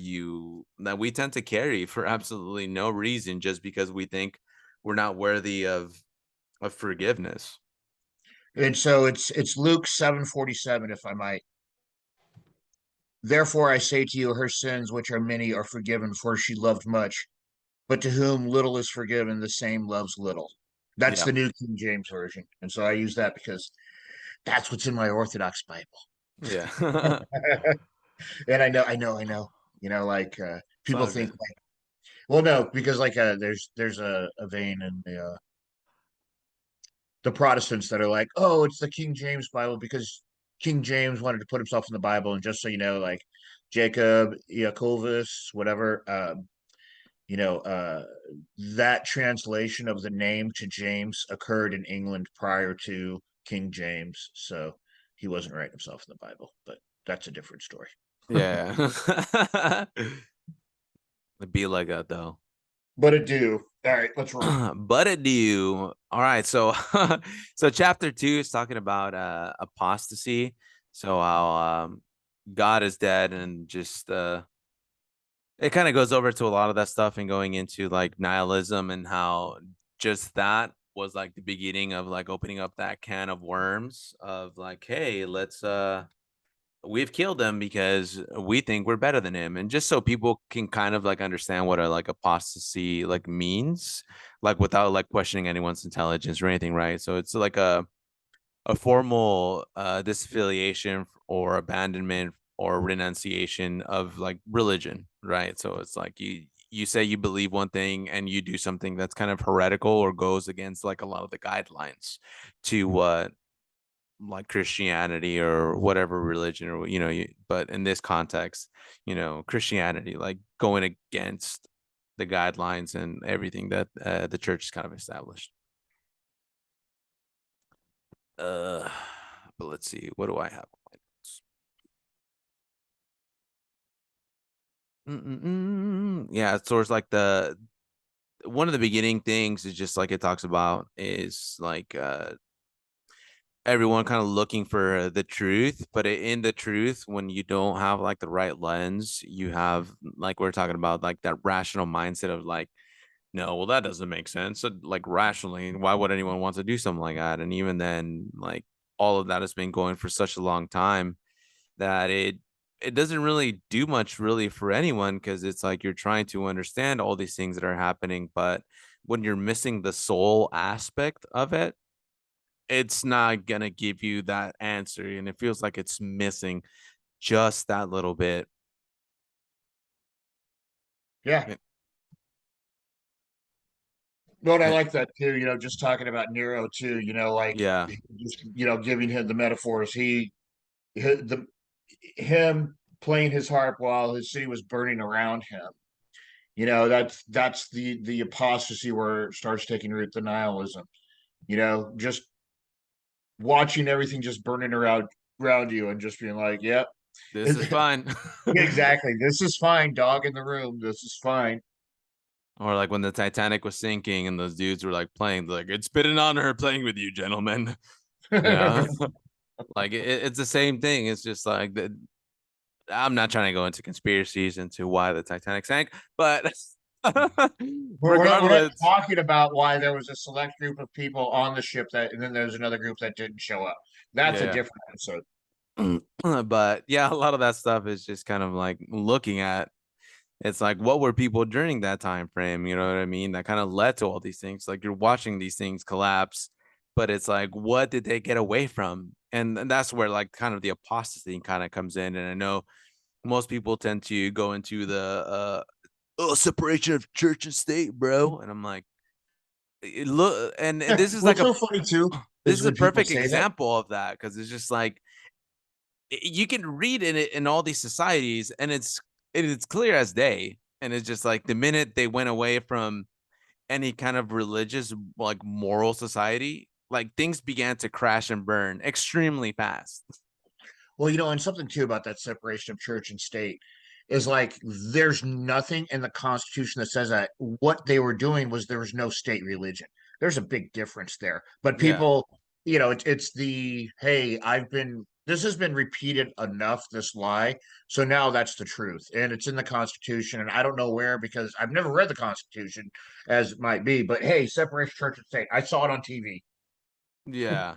we tend to carry for absolutely no reason, just because we think we're not worthy of forgiveness. And so it's Luke 7:47, if I might. Therefore I say to you, her sins, which are many, are forgiven, for she loved much. But to whom little is forgiven, the same loves little. That's Yeah. the New King James Version. And so I use that because that's what's in my Orthodox Bible. Yeah. And I know. Like It's people all think good. like, well, no, because like there's a vein in the Protestants that are like, oh, it's the King James Bible because King James wanted to put himself in the Bible, and just so you know, like Jacob, Iakovus, whatever, you know, uh, that translation of the name to James occurred in England prior to King James, so he wasn't writing himself in the Bible, but that's a different story. Yeah. It'd be like that though. But it do. All right, let's roll. But it do. All right. So so chapter 2 is talking about apostasy. So how God is dead, and just it kind of goes over to a lot of that stuff and going into like nihilism, and how just that was like the beginning of like opening up that can of worms of like, hey, let's we've killed him because we think we're better than him. And just so people can kind of like understand what a like apostasy like means, like without like questioning anyone's intelligence or anything, right? So it's like a formal disaffiliation or abandonment or renunciation of like religion, right? So it's like you say you believe one thing and you do something that's kind of heretical or goes against like a lot of the guidelines to what like Christianity or whatever religion, or but in this context, Christianity, like going against the guidelines and everything that the church has kind of established. uh but let's see, what do I have? Yeah, so it's like the one of the beginning things is just like it talks about is like everyone kind of looking for the truth, but in the truth, when you don't have like the right lens, you have like we're talking about like that rational mindset of like, no, well that doesn't make sense. So like rationally, why would anyone want to do something like that? And even then, like all of that has been going for such a long time that it doesn't really do much really for anyone, because it's like you're trying to understand all these things that are happening, but when you're missing the soul aspect of it, it's not gonna give you that answer, and it feels like it's missing just that little bit. Yeah. Eh, But I eh, like that too, just talking about Nero too, like yeah, just giving him the metaphors. The him playing his harp while his city was burning around him. That's the apostasy where it starts taking root, the nihilism. Just watching everything just burning around you and just being like, "Yep, this is fine. exactly. This is fine, dog in the room. This is fine." Or like when the Titanic was sinking and those dudes were like playing, like it's been an honor playing with you, gentlemen. Yeah, like it's the same thing. It's just like that. I'm not trying to go into conspiracies into why the Titanic sank, but We're not regardless, talking about why there was a select group of people on the ship that, and then there's another group that didn't show up. That's a yeah. different episode. But yeah, a lot of that stuff is just kind of like looking at it's like what were people during that time frame, you know what I mean? That kind of led to all these things. Like you're watching these things collapse, but it's like what did they get away from? And that's where like kind of the apostasy kind of comes in. And I know most people tend to go into the separation of church and state, bro. And I'm like, look, and Yeah. this is like What's a so funny too this is is a when people perfect say that. example of that because it's just like you can read in it in all these societies, and it's clear as day. And it's just like the minute they went away from any kind of religious, like moral society, like things began to crash and burn extremely fast. Well, and something too about that separation of church and state is like there's nothing in the Constitution that says that what they were doing was there was no state religion. There's a big difference there. But Yeah. people, it's the hey, this has been repeated enough, this lie. So now that's the truth. And it's in the Constitution. And I don't know where because I've never read the Constitution as it might be. But hey, separation of church and state. I saw it on TV. Yeah.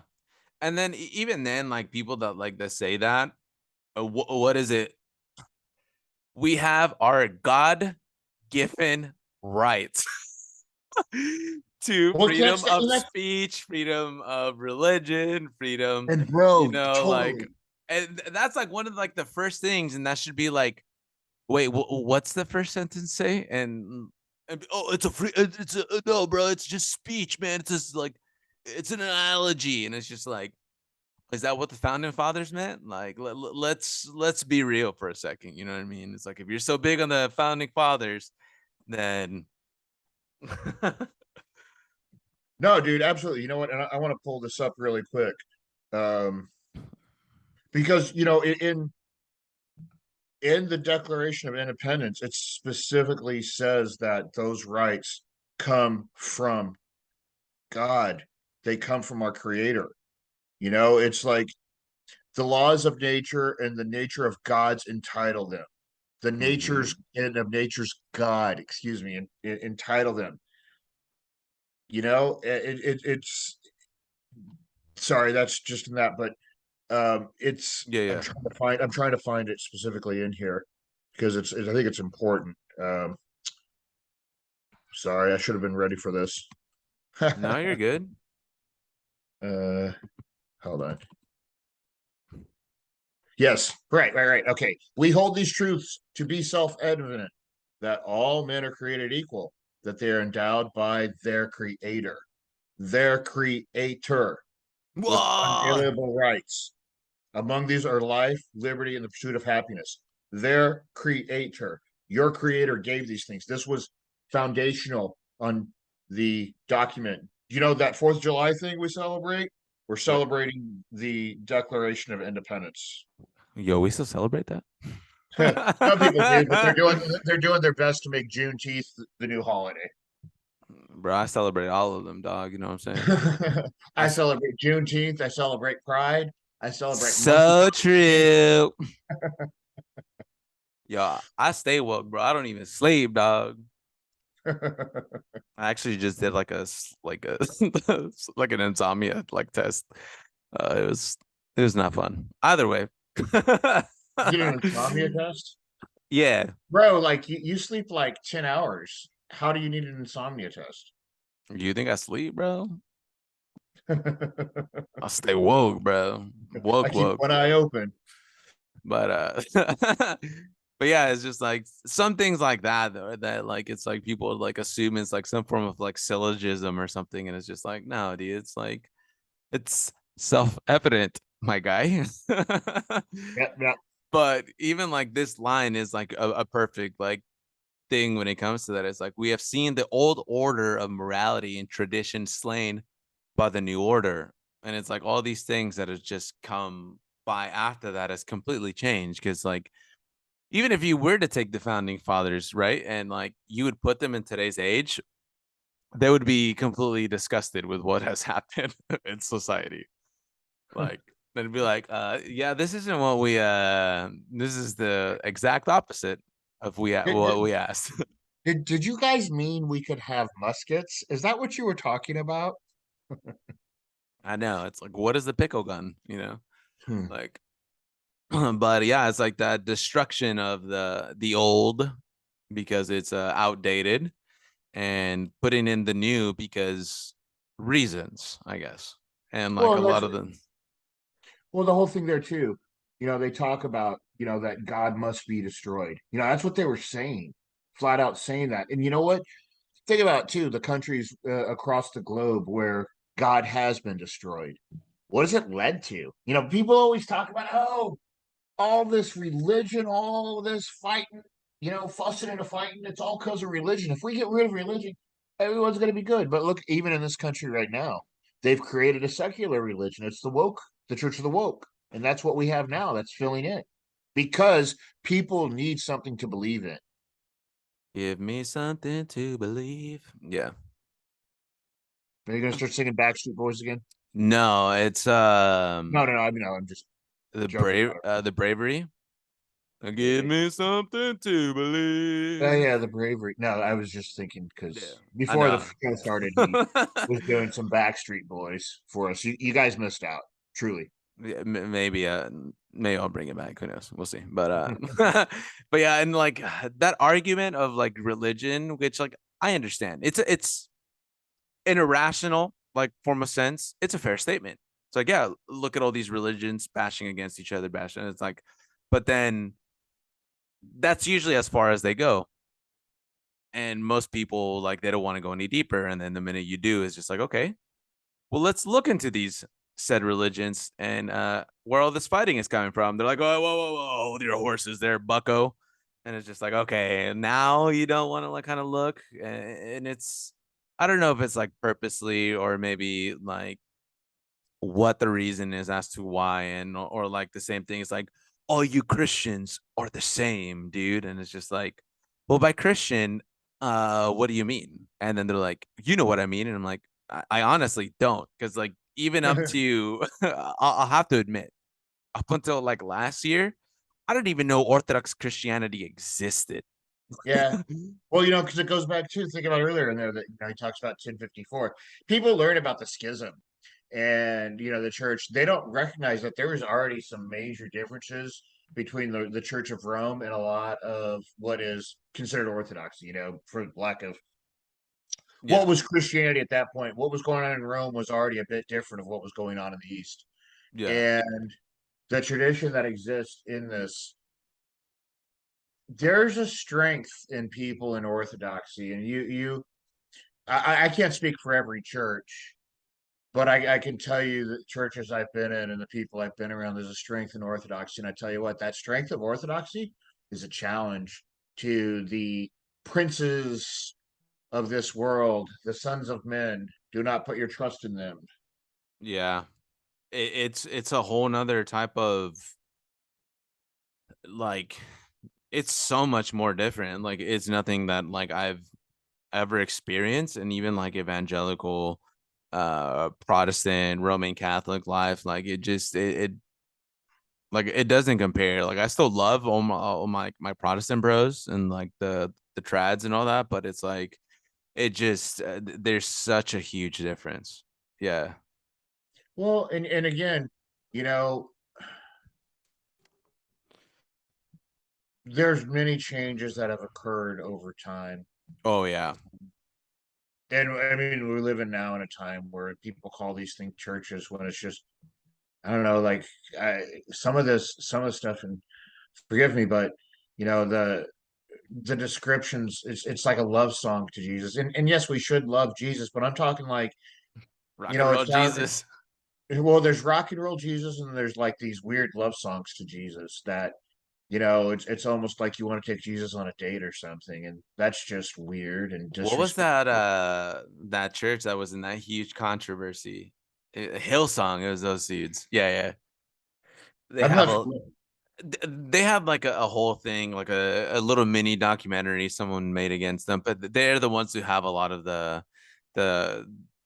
And then even then, like people that like that say that, what is it? We have our God given rights to Well, can't freedom say of that. speech, freedom of religion, freedom, And bro, like, totally. and that's like one of like the first things, and that should be like, wait, what's the first sentence say? And oh, it's a free, it's a no, bro, it's just speech, man. It's just like, it's an analogy, and it's just like, is that what the founding fathers meant? Like, let's be real for a second. You know what I mean? It's like if you're so big on the founding fathers, then No, dude, absolutely. You know what? And I want to pull this up really quick. Um, because in the Declaration of Independence, it specifically says that those rights come from God. They come from our creator. It's like the laws of nature and the nature of God's entitle them. The natures Mhm. and of nature's God, excuse me, entitle them. It's sorry, that's just in that, but it's Yeah, I'm yeah. trying to find it specifically in here because I think it's important. Sorry, I should have been ready for this. No, you're good. uh Hold on. Yes, right. Okay. We hold these truths to be self-evident that all men are created equal, that they are endowed by their creator with Whoa! unalienable rights. Among these are life, liberty, and the pursuit of happiness. Their creator, your creator gave these things. This was foundational on the document. That 4th of July thing we celebrate? We're Wait, celebrating the Declaration of Independence. yo, we still celebrate that? Some people do, but they're doing their best to make Juneteenth the new holiday. Bro, I celebrate all of them, dog. You know what I'm saying? I I celebrate Juneteenth. I celebrate Pride. I celebrate Monkey. so true. Yo, I stay woke, bro. I don't even sleep, dog. I actually just did like like a like an insomnia like test. It was not fun. Either way. You did an insomnia test? Yeah. Bro, like you sleep like 10 hours. How do you need an insomnia test? You think I sleep, bro? I stay woke, bro. I Woke, keep woke. one eye open. But but yeah, it's just like some things like that though, that like it's like people like assume it's like some form of like syllogism or something, and it's just like, no, dude, it's like it's self-evident, my guy. Yep, yep. But even like this line is like a perfect like thing when it comes to that. It's like we have seen the old order of morality and tradition slain by the new order. And it's like all these things that have just come by after that has completely changed. Cause like even if you were to take the founding fathers, right, and like you would put them in today's age, they would be completely disgusted with what has happened in society. Like They'd be like, yeah, this isn't what we this is the exact opposite of Did, what did, we asked. did you guys mean we could have muskets? Is that what you were talking about? I know. It's like, what is the pickle gun? Hmm. Like, but yeah, it's like that destruction of the old because it's outdated, and putting in the new because reasons, I guess. And like Well, a and lot that's of the well the whole thing there too. They talk about, that God must be destroyed. That's what they were saying, flat out saying that. And you know what? Think about too the countries across the globe where God has been destroyed. What has it led to? People always talk about, oh, all this religion, all this fighting, fussing and fighting. It's all because of religion. If we get rid of religion, everyone's going to be good. But look, even in this country right now, they've created a secular religion. It's the Church of the Woke. And that's what we have now that's filling in because people need something to believe in. give me something to believe. Yeah. Are you going to start singing Backstreet Boys again? No, it's No, no, no. I mean, no, I'm just joking about it. the bravery. Give Maybe. me something to believe. Yeah, the bravery. No, I was just thinking Yeah, because I before the know. show started, he was doing some Backstreet Boys for us. You guys missed out, truly. Yeah, maybe I'll bring it back. Who knows? We'll see. But but yeah, and like that argument of like religion, which like I understand, it's an irrational like form of sense. It's a fair statement. It's like, yeah, look at all these religions bashing against each other, bashing. It's like, but then that's usually as far as they go. And most people like they don't want to go any deeper. And then the minute you do, is just like, okay, well, let's look into these said religions and where all this fighting is coming from. They're like, oh, whoa, whoa, whoa, hold your horses there, bucko. And it's just like, okay, now you don't want to like kind of look. And it's, I don't know if it's like purposely or maybe like what the reason is as to why. And, or like the same thing is like, all you Christians are the same, dude. And it's just like, well, by Christian, what do you mean? And then they're like, you know what I mean? And I'm like, I honestly don't, because like even up to I'll have to admit, up until like last year, I didn't even know Orthodox Christianity existed. Yeah. Well, because it goes back to think about earlier in there that he talks about 1054. People learn about the schism and the church. They don't recognize that there was already some major differences between the Church of Rome and a lot of what is considered Orthodoxy. For lack of what Yeah, was Christianity at that point. What was going on in Rome was already a bit different of what was going on in the East. yeah, And the tradition that exists in this, there's a strength in people in Orthodoxy, and I can't speak for every church, but I can tell you that churches I've been in and the people I've been around, there's a strength in Orthodoxy, and I tell you what, that strength of Orthodoxy is a challenge to the princes of this world, the sons of men. Do not put your trust in them. yeah. It's a whole nother type of like it's so much more different. Like it's nothing that like I've ever experienced, and even like evangelical Protestant Roman Catholic life, like it like it doesn't compare. Like I still love all my Protestant bros and like the trads and all that, but it's like it just there's such a huge difference. Yeah. Well, and again, you know, there's many changes that have occurred over time. Oh yeah. And I mean, we're living now in a time where people call these things churches when it's just, I don't know, like some of the stuff, and forgive me, but the descriptions, it's like a love song to Jesus. And yes, we should love Jesus, but I'm talking like, Rock and roll it's not, Jesus. well, there's rock and roll Jesus, and there's like these weird love songs to Jesus that, it's almost like you want to take Jesus on a date or something, and that's just weird and What was that disrespectful. that church that was in that huge controversy? Hillsong, it was those dudes. Yeah, yeah. They I'm have not. a they have like a whole thing, like a little mini documentary someone made against them, but they're the ones who have a lot of the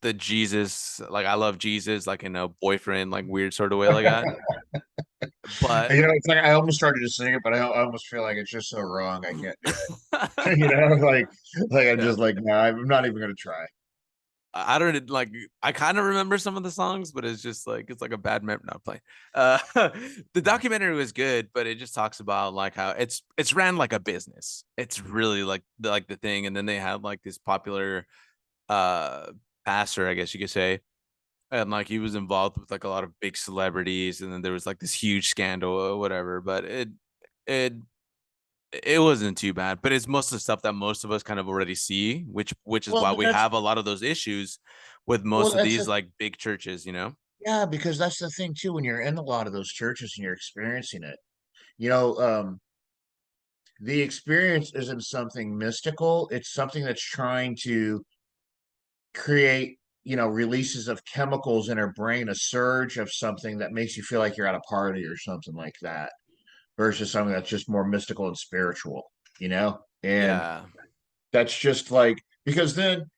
the Jesus, like I love Jesus, like in a boyfriend, like weird sort of way like that. But It's like I almost started to sing it, but I almost feel like it's just so wrong. I can't do it. Like I'm yeah. just like, no, I'm not even gonna try. I don't like I kind of remember some of the songs, but it's just like it's like a bad memory not playing. The documentary was good, but it just talks about like how it's ran like a business. It's really like the thing. And then they had like this popular uh pastor, I guess you could say. And like he was involved with like a lot of big celebrities, and then there was like this huge scandal or whatever. But it it wasn't too bad, but it's most of the stuff that most of us kind of already see, which is Well, why but we have a lot of those issues with most of that's these like big churches, you know? yeah, because that's the thing too. When you're in a lot of those churches and you're experiencing it, the experience isn't something mystical. It's something that's trying to create, releases of chemicals in our brain, a surge of something that makes you feel like you're at a party or something like that, versus something that's just more mystical and spiritual, and Yeah. that's just like because then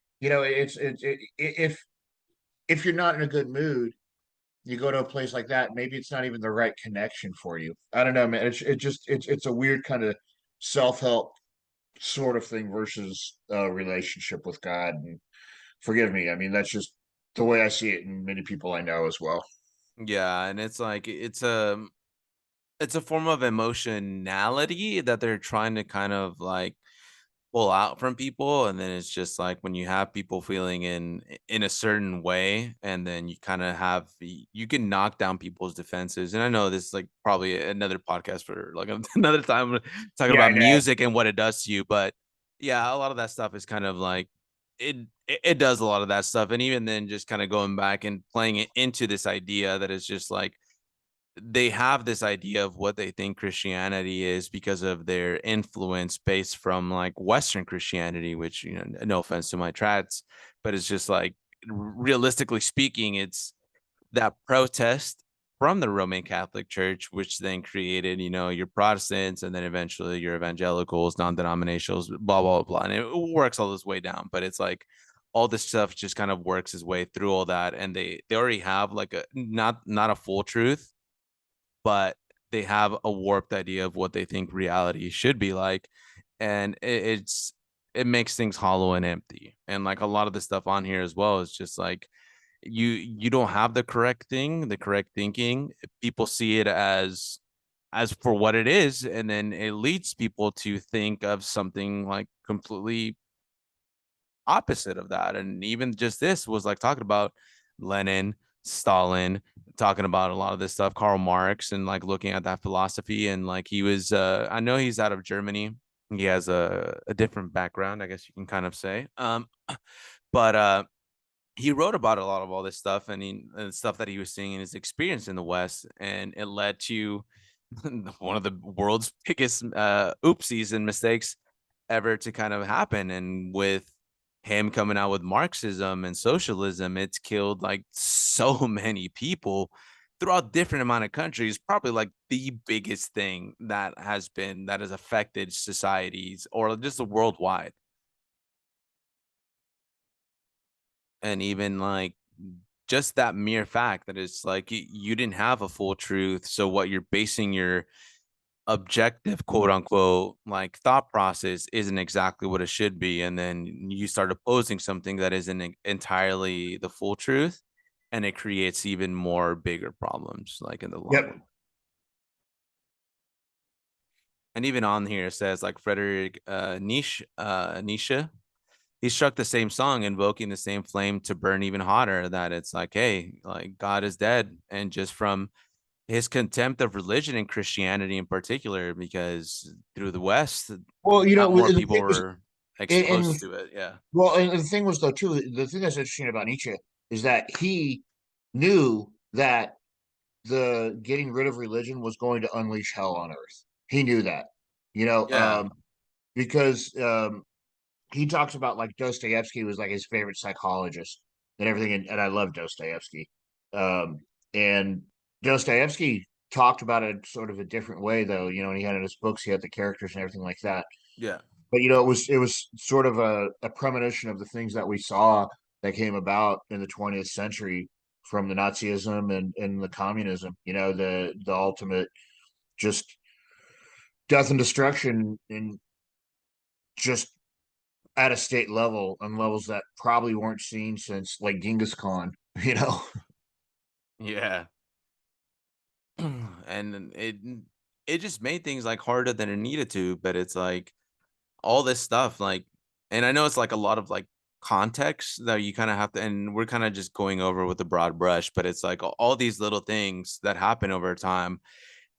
if you're not in a good mood, you go to a place like that, maybe it's not even the right connection for you. I don't know, man. It's a weird kind of self-help sort of thing versus a relationship with God. And forgive me, I mean that's just the way I see it, and many people I know as well. Yeah, and it's like it's a form of emotionality that they're trying to kind of like pull out from people. And then it's just like when you have people feeling in a certain way, and then you kind of have you can knock down people's defenses. And I know this is like probably another podcast for like another time talking Yeah, I about know. music and what it does to you. But yeah, a lot of that stuff is kind of like it does a lot of that stuff. And even then just kind of going back and playing it into this idea that is just like they have this idea of what they think Christianity is because of their influence based from like Western Christianity, which, you know, no offense to my trats, but it's just like realistically speaking, it's that protest from the Roman Catholic Church, which then created, you know, your Protestants and then eventually your evangelicals, non-denominationals, blah, blah, blah. And it works all this way down. But it's like all this stuff just kind of works its way through all that. And they already have like a not a full truth, but they have a warped idea of what they think reality should be like. And it makes things hollow and empty. And like a lot of the stuff on here as well is just like you don't have the correct thing, the correct thinking. People see it as for what it is, and then it leads people to think of something like completely opposite of that. And even just this was like talking about Lenin, Stalin, talking about a lot of this stuff, Karl Marx, and like looking at that philosophy. And like he was, I know he's out of Germany. He has a different background, I guess you can kind of say. But he wrote about a lot of all this stuff, and stuff that he was seeing in his experience in the West, and it led to one of the world's biggest oopsies and mistakes ever to kind of happen. And with him coming out with Marxism and socialism, it's killed like so many people throughout different amount of countries. Probably like the biggest thing that has affected societies or just the worldwide. And even like just that mere fact that it's like you didn't have a full truth, so what you're basing your objective quote unquote like thought process isn't exactly what it should be, and then you start opposing something that isn't entirely the full truth, and it creates even more bigger problems like in the long Yep. run. And even on here it says like Frederick Nietzsche, he struck the same song invoking the same flame to burn even hotter, that it's like, hey, like God is dead. And just from his contempt of religion and Christianity in particular, because through the West, a Well, lot more the people thing was, were and exposed to it. Yeah. well, and the thing was though too. The thing that's interesting about Nietzsche is that he knew that the getting rid of religion was going to unleash hell on earth. He knew that, you know, Yeah. because he talks about like Dostoevsky was like his favorite psychologist and everything, and I love Dostoevsky. And Dostoevsky talked about it sort of a different way, though. And he had in his books, he had the characters and everything like that. Yeah. But it was sort of a premonition of the things that we saw. that came about in the 20th century from the Nazism and the communism. You know, the ultimate just death and destruction in just at a state level on levels that probably weren't seen since like Genghis Khan, you know. Yeah. And it just made things like harder than it needed to, but it's like all this stuff like, and I know it's like a lot of like context that you kind of have to, and we're kind of just going over with a broad brush, but it's like all these little things that happen over time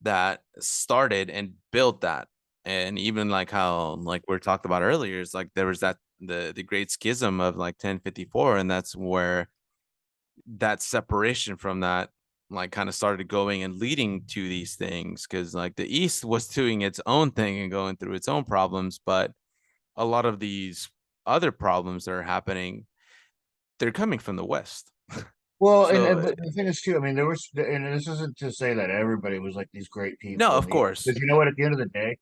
that started and built that. And even like how like we talked about earlier, it's like there was that the great schism of like 1054, and that's where that separation from that like kind of started going and leading to these things, because like the east was doing its own thing and going through its own problems, but a lot of these other problems that are happening, they're coming from the west. Well, So but the thing is too, I mean, there was, and this isn't to say that everybody was like these great no, people, of course. because you know what, at the end of the day,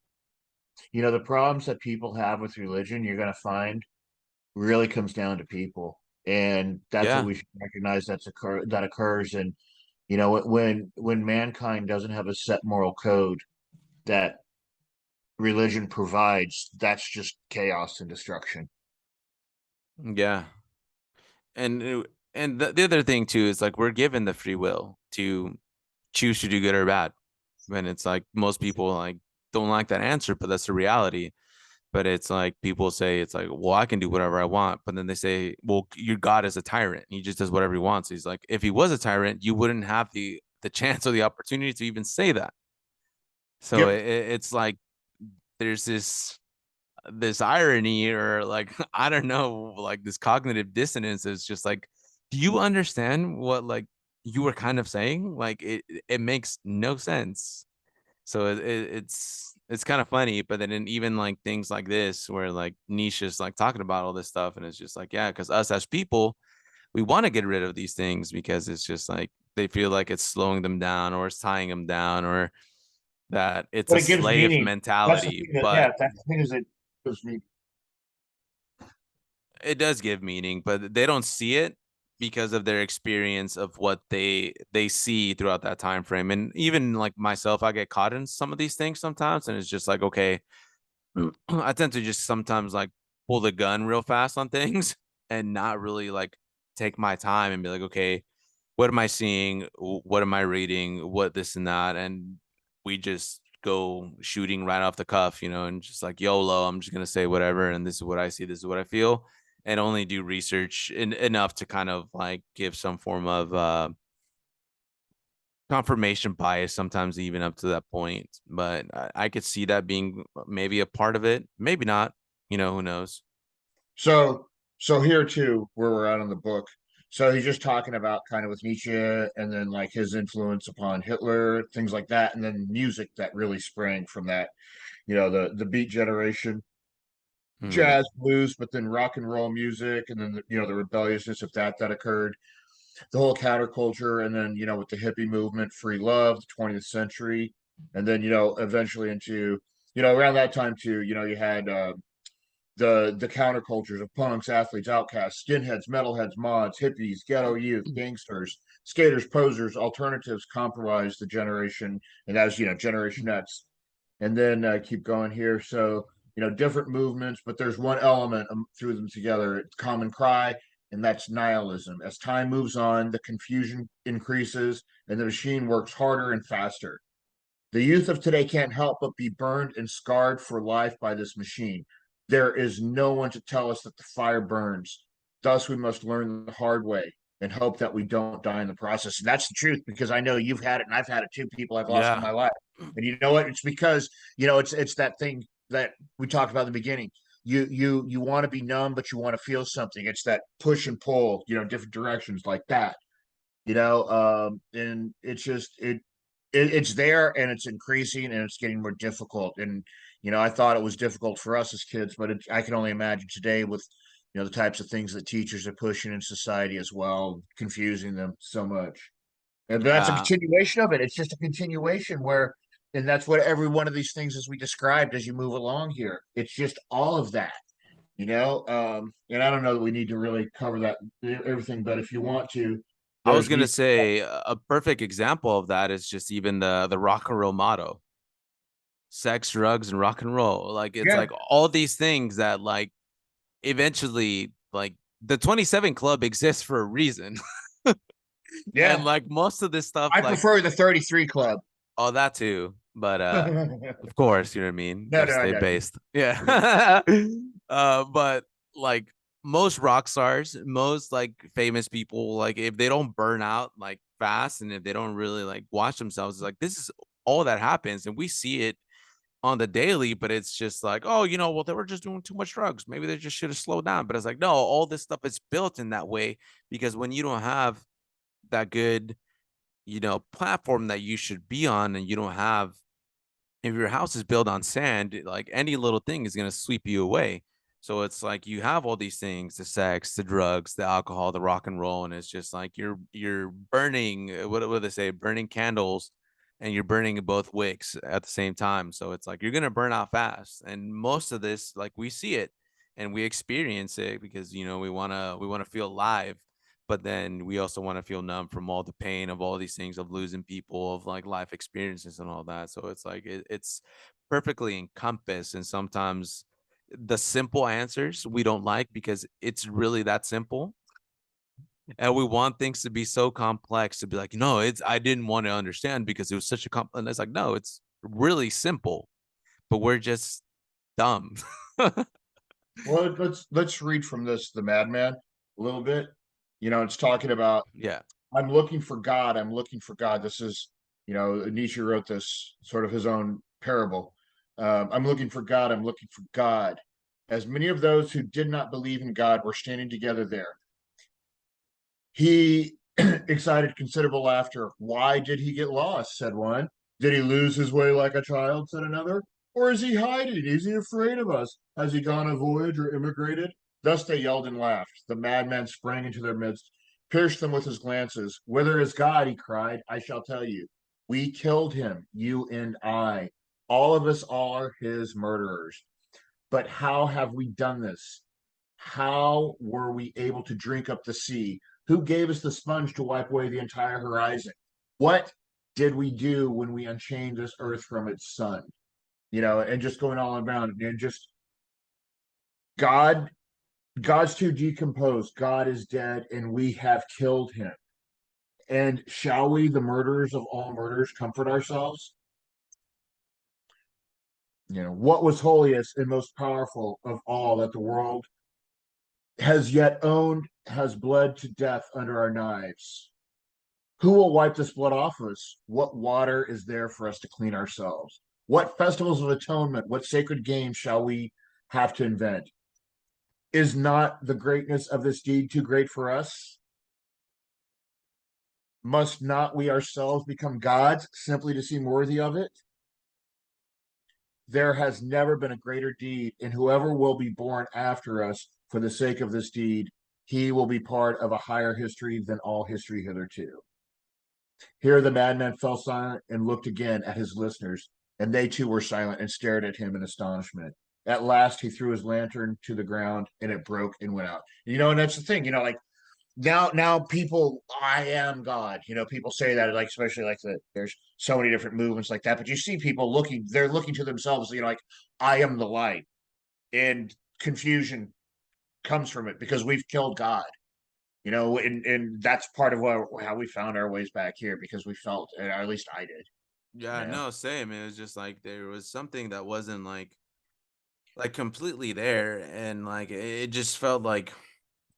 you know, the problems that people have with religion, you're going to find really comes down to people, and that's what Yeah. we should recognize that occurs, and you know, when mankind doesn't have a set moral code that religion provides, that's just chaos and destruction. Yeah. And the other thing too is like we're given the free will to choose to do good or bad. And it's like most people like don't like that answer, but that's the reality. But it's like people say it's like, well, I can do whatever I want. But then they say, well, your God is a tyrant. He just does whatever he wants. He's like, if he was a tyrant, you wouldn't have the chance or the opportunity to even say that. So Yep. it's like there's this irony or like I don't know, like this cognitive dissonance is just like, do you understand what like you were kind of saying? Like it makes no sense. So it's kind of funny, but then even like things like this where like niche is like talking about all this stuff, and it's just like, yeah, because us as people, we want to get rid of these things because it's just like they feel like it's slowing them down or it's tying them down or that it's But a it gives slave meaning. That's the mentality. thing that, yeah, But that's the thing is it gives me. it does give meaning, but they don't see it because of their experience of what they see throughout that time frame. And even like myself, I get caught in some of these things sometimes, and it's just like, okay, I tend to just sometimes like pull the gun real fast on things and not really like take my time and be like, okay, what am I seeing? What am I reading? What this and that? And we just go shooting right off the cuff, you know, and just like YOLO, I'm just gonna say whatever, and this is what I see, this is what I feel, and only do research enough to kind of like give some form of confirmation bias sometimes even up to that point. But I could see that being maybe a part of it, maybe not. You know, who knows? So, so here too, where we're at on the book. So he's just talking about kind of with Nietzsche and then like his influence upon Hitler, things like that, and then music that really sprang from that. You know, the Beat Generation, Hmm. jazz, blues, but then rock and roll music, and then you know the rebelliousness of that occurred, the whole counterculture, and then you know with the hippie movement, free love, the 20th century, and then you know eventually into you know around that time too. You know you had the countercultures of punks, athletes, outcasts, skinheads, metalheads, mods, hippies, ghetto youth, gangsters, skaters, posers, alternatives comprise the generation, and that's you know Generation X, and then keep going here. So you know different movements, but there's one element through them together. It's common cry, and that's nihilism. As time moves on, the confusion increases, and the machine works harder and faster. The youth of today can't help but be burned and scarred for life by this machine. There is no one to tell us that the fire burns. Thus, we must learn the hard way and hope that we don't die in the process. And that's the truth because I know you've had it and I've had it too. People I've lost in Yeah. my life, and you know what? It's because you know it's that thing that we talked about in the beginning. You want to be numb, but you want to feel something. It's that push and pull, you know, different directions like that. You know, and it's just it's there and it's increasing and it's getting more difficult. And you know, I thought it was difficult for us as kids, but I can only imagine today with you know the types of things that teachers are pushing in society as well, confusing them so much. And that's a Yeah. continuation of it. It's just a continuation where, and that's what every one of these things as we described as you move along here. It's just all of that. And I don't know that we need to really cover that everything, but if you want to, I was there's gonna music. say a perfect example of that is just even the rock and roll motto: sex, drugs, and rock and roll. Like it's Yeah, like all these things that like eventually like the 27 Club exists for a reason. And yeah. like most of this stuff, I like prefer the 33 Club. oh that too. But No, of course, you know what I mean? no, Gotta I stay got you. based. Yeah. But like most rock stars, most like famous people, like if they don't burn out like fast and if they don't really like watch themselves, it's like this is all that happens. And we see it on the daily, but it's just like, oh, well, they were just doing too much drugs. Maybe they just should have slowed down. But it's like, no, all this stuff is built in that way because when you don't have that good, platform that you should be on and you don't have if your house is built on sand, like any little thing is gonna sweep you away. So it's like you have all these things, the sex, the drugs, the alcohol, the rock and roll, and it's just like you're burning what do they say? Burning candles and you're burning both wicks at the same time. So it's like you're gonna burn out fast. And most of this, like we see it and we experience it because we wanna feel alive, but then we also want to feel numb from all the pain of all these things of losing people, of like life experiences and all that. So it's like it's perfectly encompassed. And sometimes the simple answers we don't like because it's really that simple. And we want things to be so complex to be like, no, it's I didn't want to understand because it was such a complex. And it's like, no, it's really simple, but we're just dumb. Well, let's read from this, The Madman, a little bit. It's talking about Yeah. I'm looking for God. I'm looking for God. This is, Nietzsche wrote this sort of his own parable. I'm looking for God. I'm looking for God. As many of those who did not believe in God were standing together there. He excited considerable laughter. Why did he get lost? Said one. Did he lose his way like a child? Said another. Or is he hiding? Is he afraid of us? Has he gone a voyage or immigrated? Thus they yelled and laughed. The madman sprang into their midst, pierced them with his glances. Whither is God? He cried. I shall tell you. We killed him, you and I. All of us are his murderers. But how have we done this? How were we able to drink up the sea? Who gave us the sponge to wipe away the entire horizon? What did we do when we unchained this earth from its sun? And just going all around and just God, God's too decomposed. God is dead and we have killed him. And shall we, the murderers of all murders, comfort ourselves? What was holiest and most powerful of all that the world has yet owned has bled to death under our knives. Who will wipe this blood off us? What water is there for us to clean ourselves? What festivals of atonement, what sacred games shall we have to invent? Is not the greatness of this deed too great for us? Must not we ourselves become gods simply to seem worthy of it? There has never been a greater deed, and whoever will be born after us for the sake of this deed, he will be part of a higher history than all history hitherto. Here the madman fell silent and looked again at his listeners, and they too were silent and stared at him in astonishment. At last he threw his lantern to the ground and it broke and went out. And that's the thing, like now people, I am God. People say that, like, especially like there's so many different movements like that, but you see people they're looking to themselves, like, I am the light. And confusion comes from it because we've killed God. And that's part of how we found our ways back here because we felt, or at least I did. Yeah, Yeah. no, same. It was just like there was something that wasn't like completely there and like it just felt like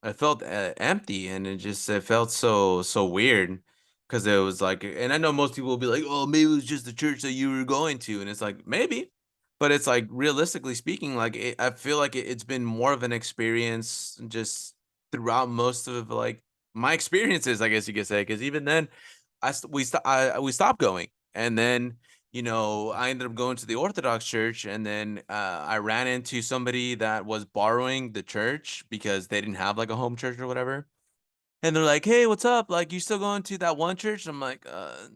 I felt empty and it felt so weird because it was like and I know most people will be like, oh, maybe it was just the church that you were going to, and it's like maybe, but it's like realistically speaking, like I feel like it's been more of an experience just throughout most of like my experiences, I guess you could say, because even then we stopped going, and then I ended up going to the Orthodox church, and then I ran into somebody that was borrowing the church because they didn't have like a home church or whatever. And they're like, "Hey, what's up? Like, you still going to that one church?" I'm like,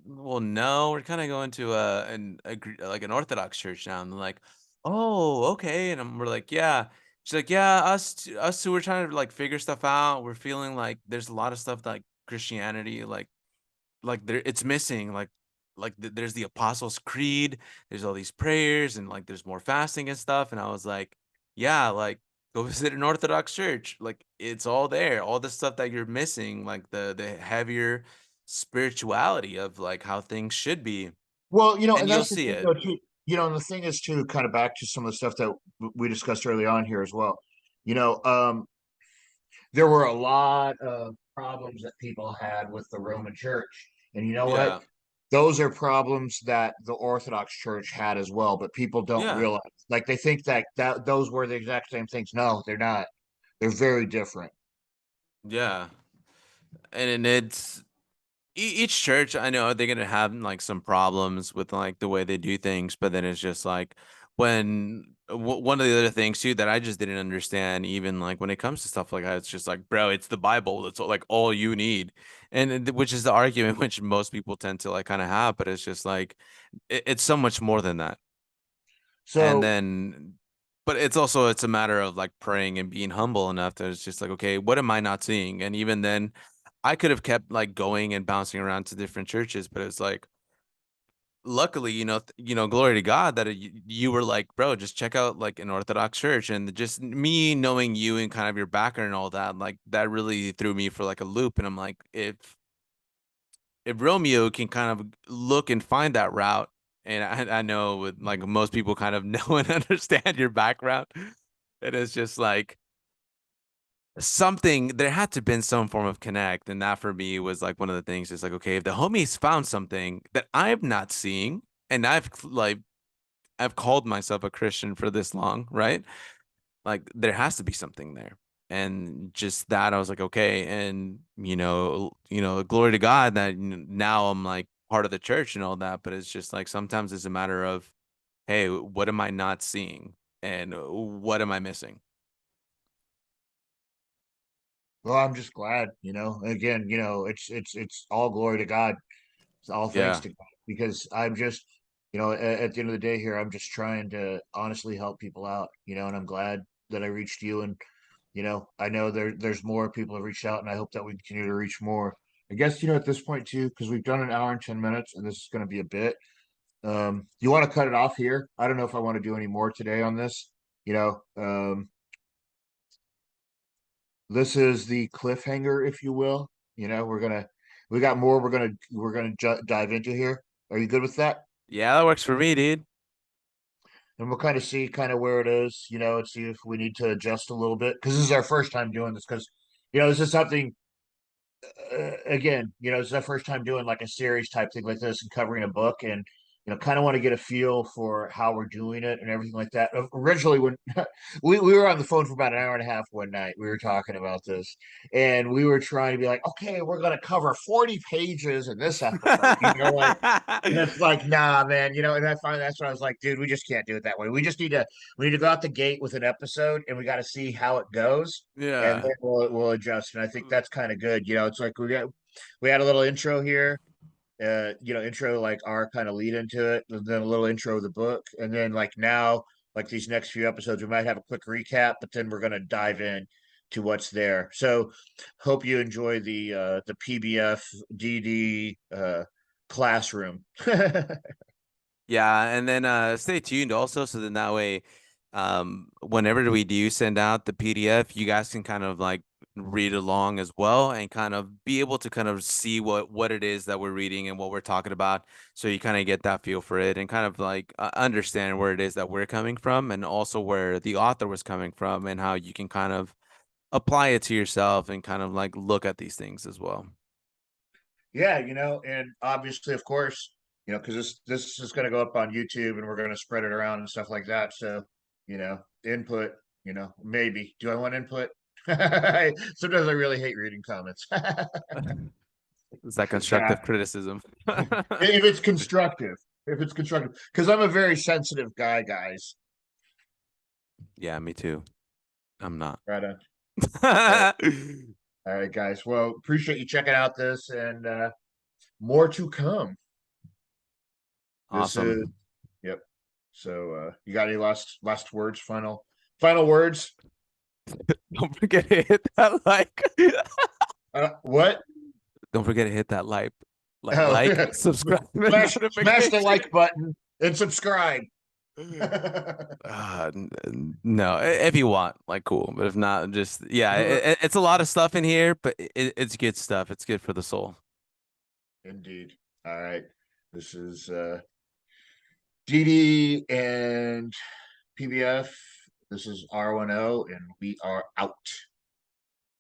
well, no, we're kind of going to like an Orthodox church now." And they're like, "Oh, okay." And we're like, "Yeah." She's like, yeah, us two, we're trying to like figure stuff out. We're feeling like there's a lot of stuff like Christianity, like there it's missing. There's the Apostles' Creed, there's all these prayers, and like there's more fasting and stuff. And I was like, yeah, like go visit an Orthodox church. Like it's all there. All the stuff that you're missing, like the heavier spirituality of like how things should be. Well, And and you'll that's the see thing it. though too. And the thing is too, kind of back to some of the stuff that we discussed early on here as well. You know, there were a lot of problems that people had with the Roman Church, and you know what? Yeah. Those are problems that the Orthodox Church had as well, but people don't Yeah. realize. Like they think that those were the exact same things. No, they're not. They're very different. Yeah. And it's each church, I know they're gonna have like some problems with like the way they do things, but then it's just like one of the other things too that I just didn't understand, even like when it comes to stuff like that, it's just like, bro, it's the Bible. That's like all you need, and which is the argument which most people tend to like kind of have, but it's just like it's so much more than that. And So, then, but it's a matter of like praying and being humble enough that it's just like, okay, what am I not seeing? And even then, I could have kept like going and bouncing around to different churches, but it's like, luckily, glory to God that you were like, bro, just check out like an Orthodox church, and just me knowing you and kind of your background and all that, like that really threw me for like a loop. And I'm like, if Romeo can kind of look and find that route, and I know with like most people kind of know and understand your background, it is just like something there had to been some form of connect, and that for me was like one of the things is like, okay, if the homies found something that I'm not seeing, and I've called myself a Christian for this long, right? Like there has to be something there. And just that I was like, okay. And glory to God that now I'm like part of the church and all that. But it's just like sometimes it's a matter of, hey, what am I not seeing? And what am I missing? well, I'm just glad. Again, it's all glory to God. It's all thanks Yeah. to God because I'm just, at the end of the day here, I'm just trying to honestly help people out. And I'm glad that I reached you. And I know there's more people have reached out, and I hope that we continue to reach more. I guess at this point too, because we've done an hour and 10 minutes, and this is going to be a bit. You want to cut it off here? I don't know if I want to do any more today on this. You know, um, this is the cliffhanger, if you will. We got more. We're gonna dive into here. Are you good with that? Yeah, that works for me, dude. And we'll kind of see kind of where it is, and see if we need to adjust a little bit because this is our first time doing this. Because this is something again, it's our first time doing like a series type thing like this and covering a book, and kind of want to get a feel for how we're doing it and everything like that. Originally, when we were on the phone for about an hour and a half one night, we were talking about this, and we were trying to be like, okay, we're going to cover 40 pages in this episode, and it's like, nah, man, and I find that's when I was like, dude, we just can't do it that way. We need to go out the gate with an episode, and we got to see how it goes, and Yeah. then we'll adjust. And I think that's kind of good. It's like we had a little intro here, intro like our kind of lead into it, and then a little intro of the book, and then like now, like these next few episodes, we might have a quick recap, but then we're gonna dive in to what's there. So hope you enjoy the PBF DD classroom. Yeah, and then stay tuned also, so then that way whenever we do send out the PDF, you guys can kind of like read along as well and kind of be able to kind of see what it is that we're reading and what we're talking about, so you kind of get that feel for it and kind of like understand where it is that we're coming from, and also where the author was coming from, and how you can kind of apply it to yourself and kind of like look at these things as well. Yeah, and obviously, of course, because this is going to go up on YouTube, and we're going to spread it around and stuff like that. So, input, maybe. Do I want input? Sometimes I really hate reading comments. It's that Nah, constructive criticism. if it's constructive, because I'm a very sensitive guy, guys. Yeah, me too. I'm not. Right on. All right, all right, guys. Well, appreciate you checking out this, and more to come. This is Awesome. Yep. So, you got any last words, final Final words. Don't forget to hit that like. What? Don't forget to hit that Oh, subscribe, and smash the notification. like button and subscribe. No, if you want, like, cool. But if not, just yeah, it's a lot of stuff in here, but it's good stuff. It's good for the soul. Indeed. All right. This is DD and PBF. This is R10, and we are out.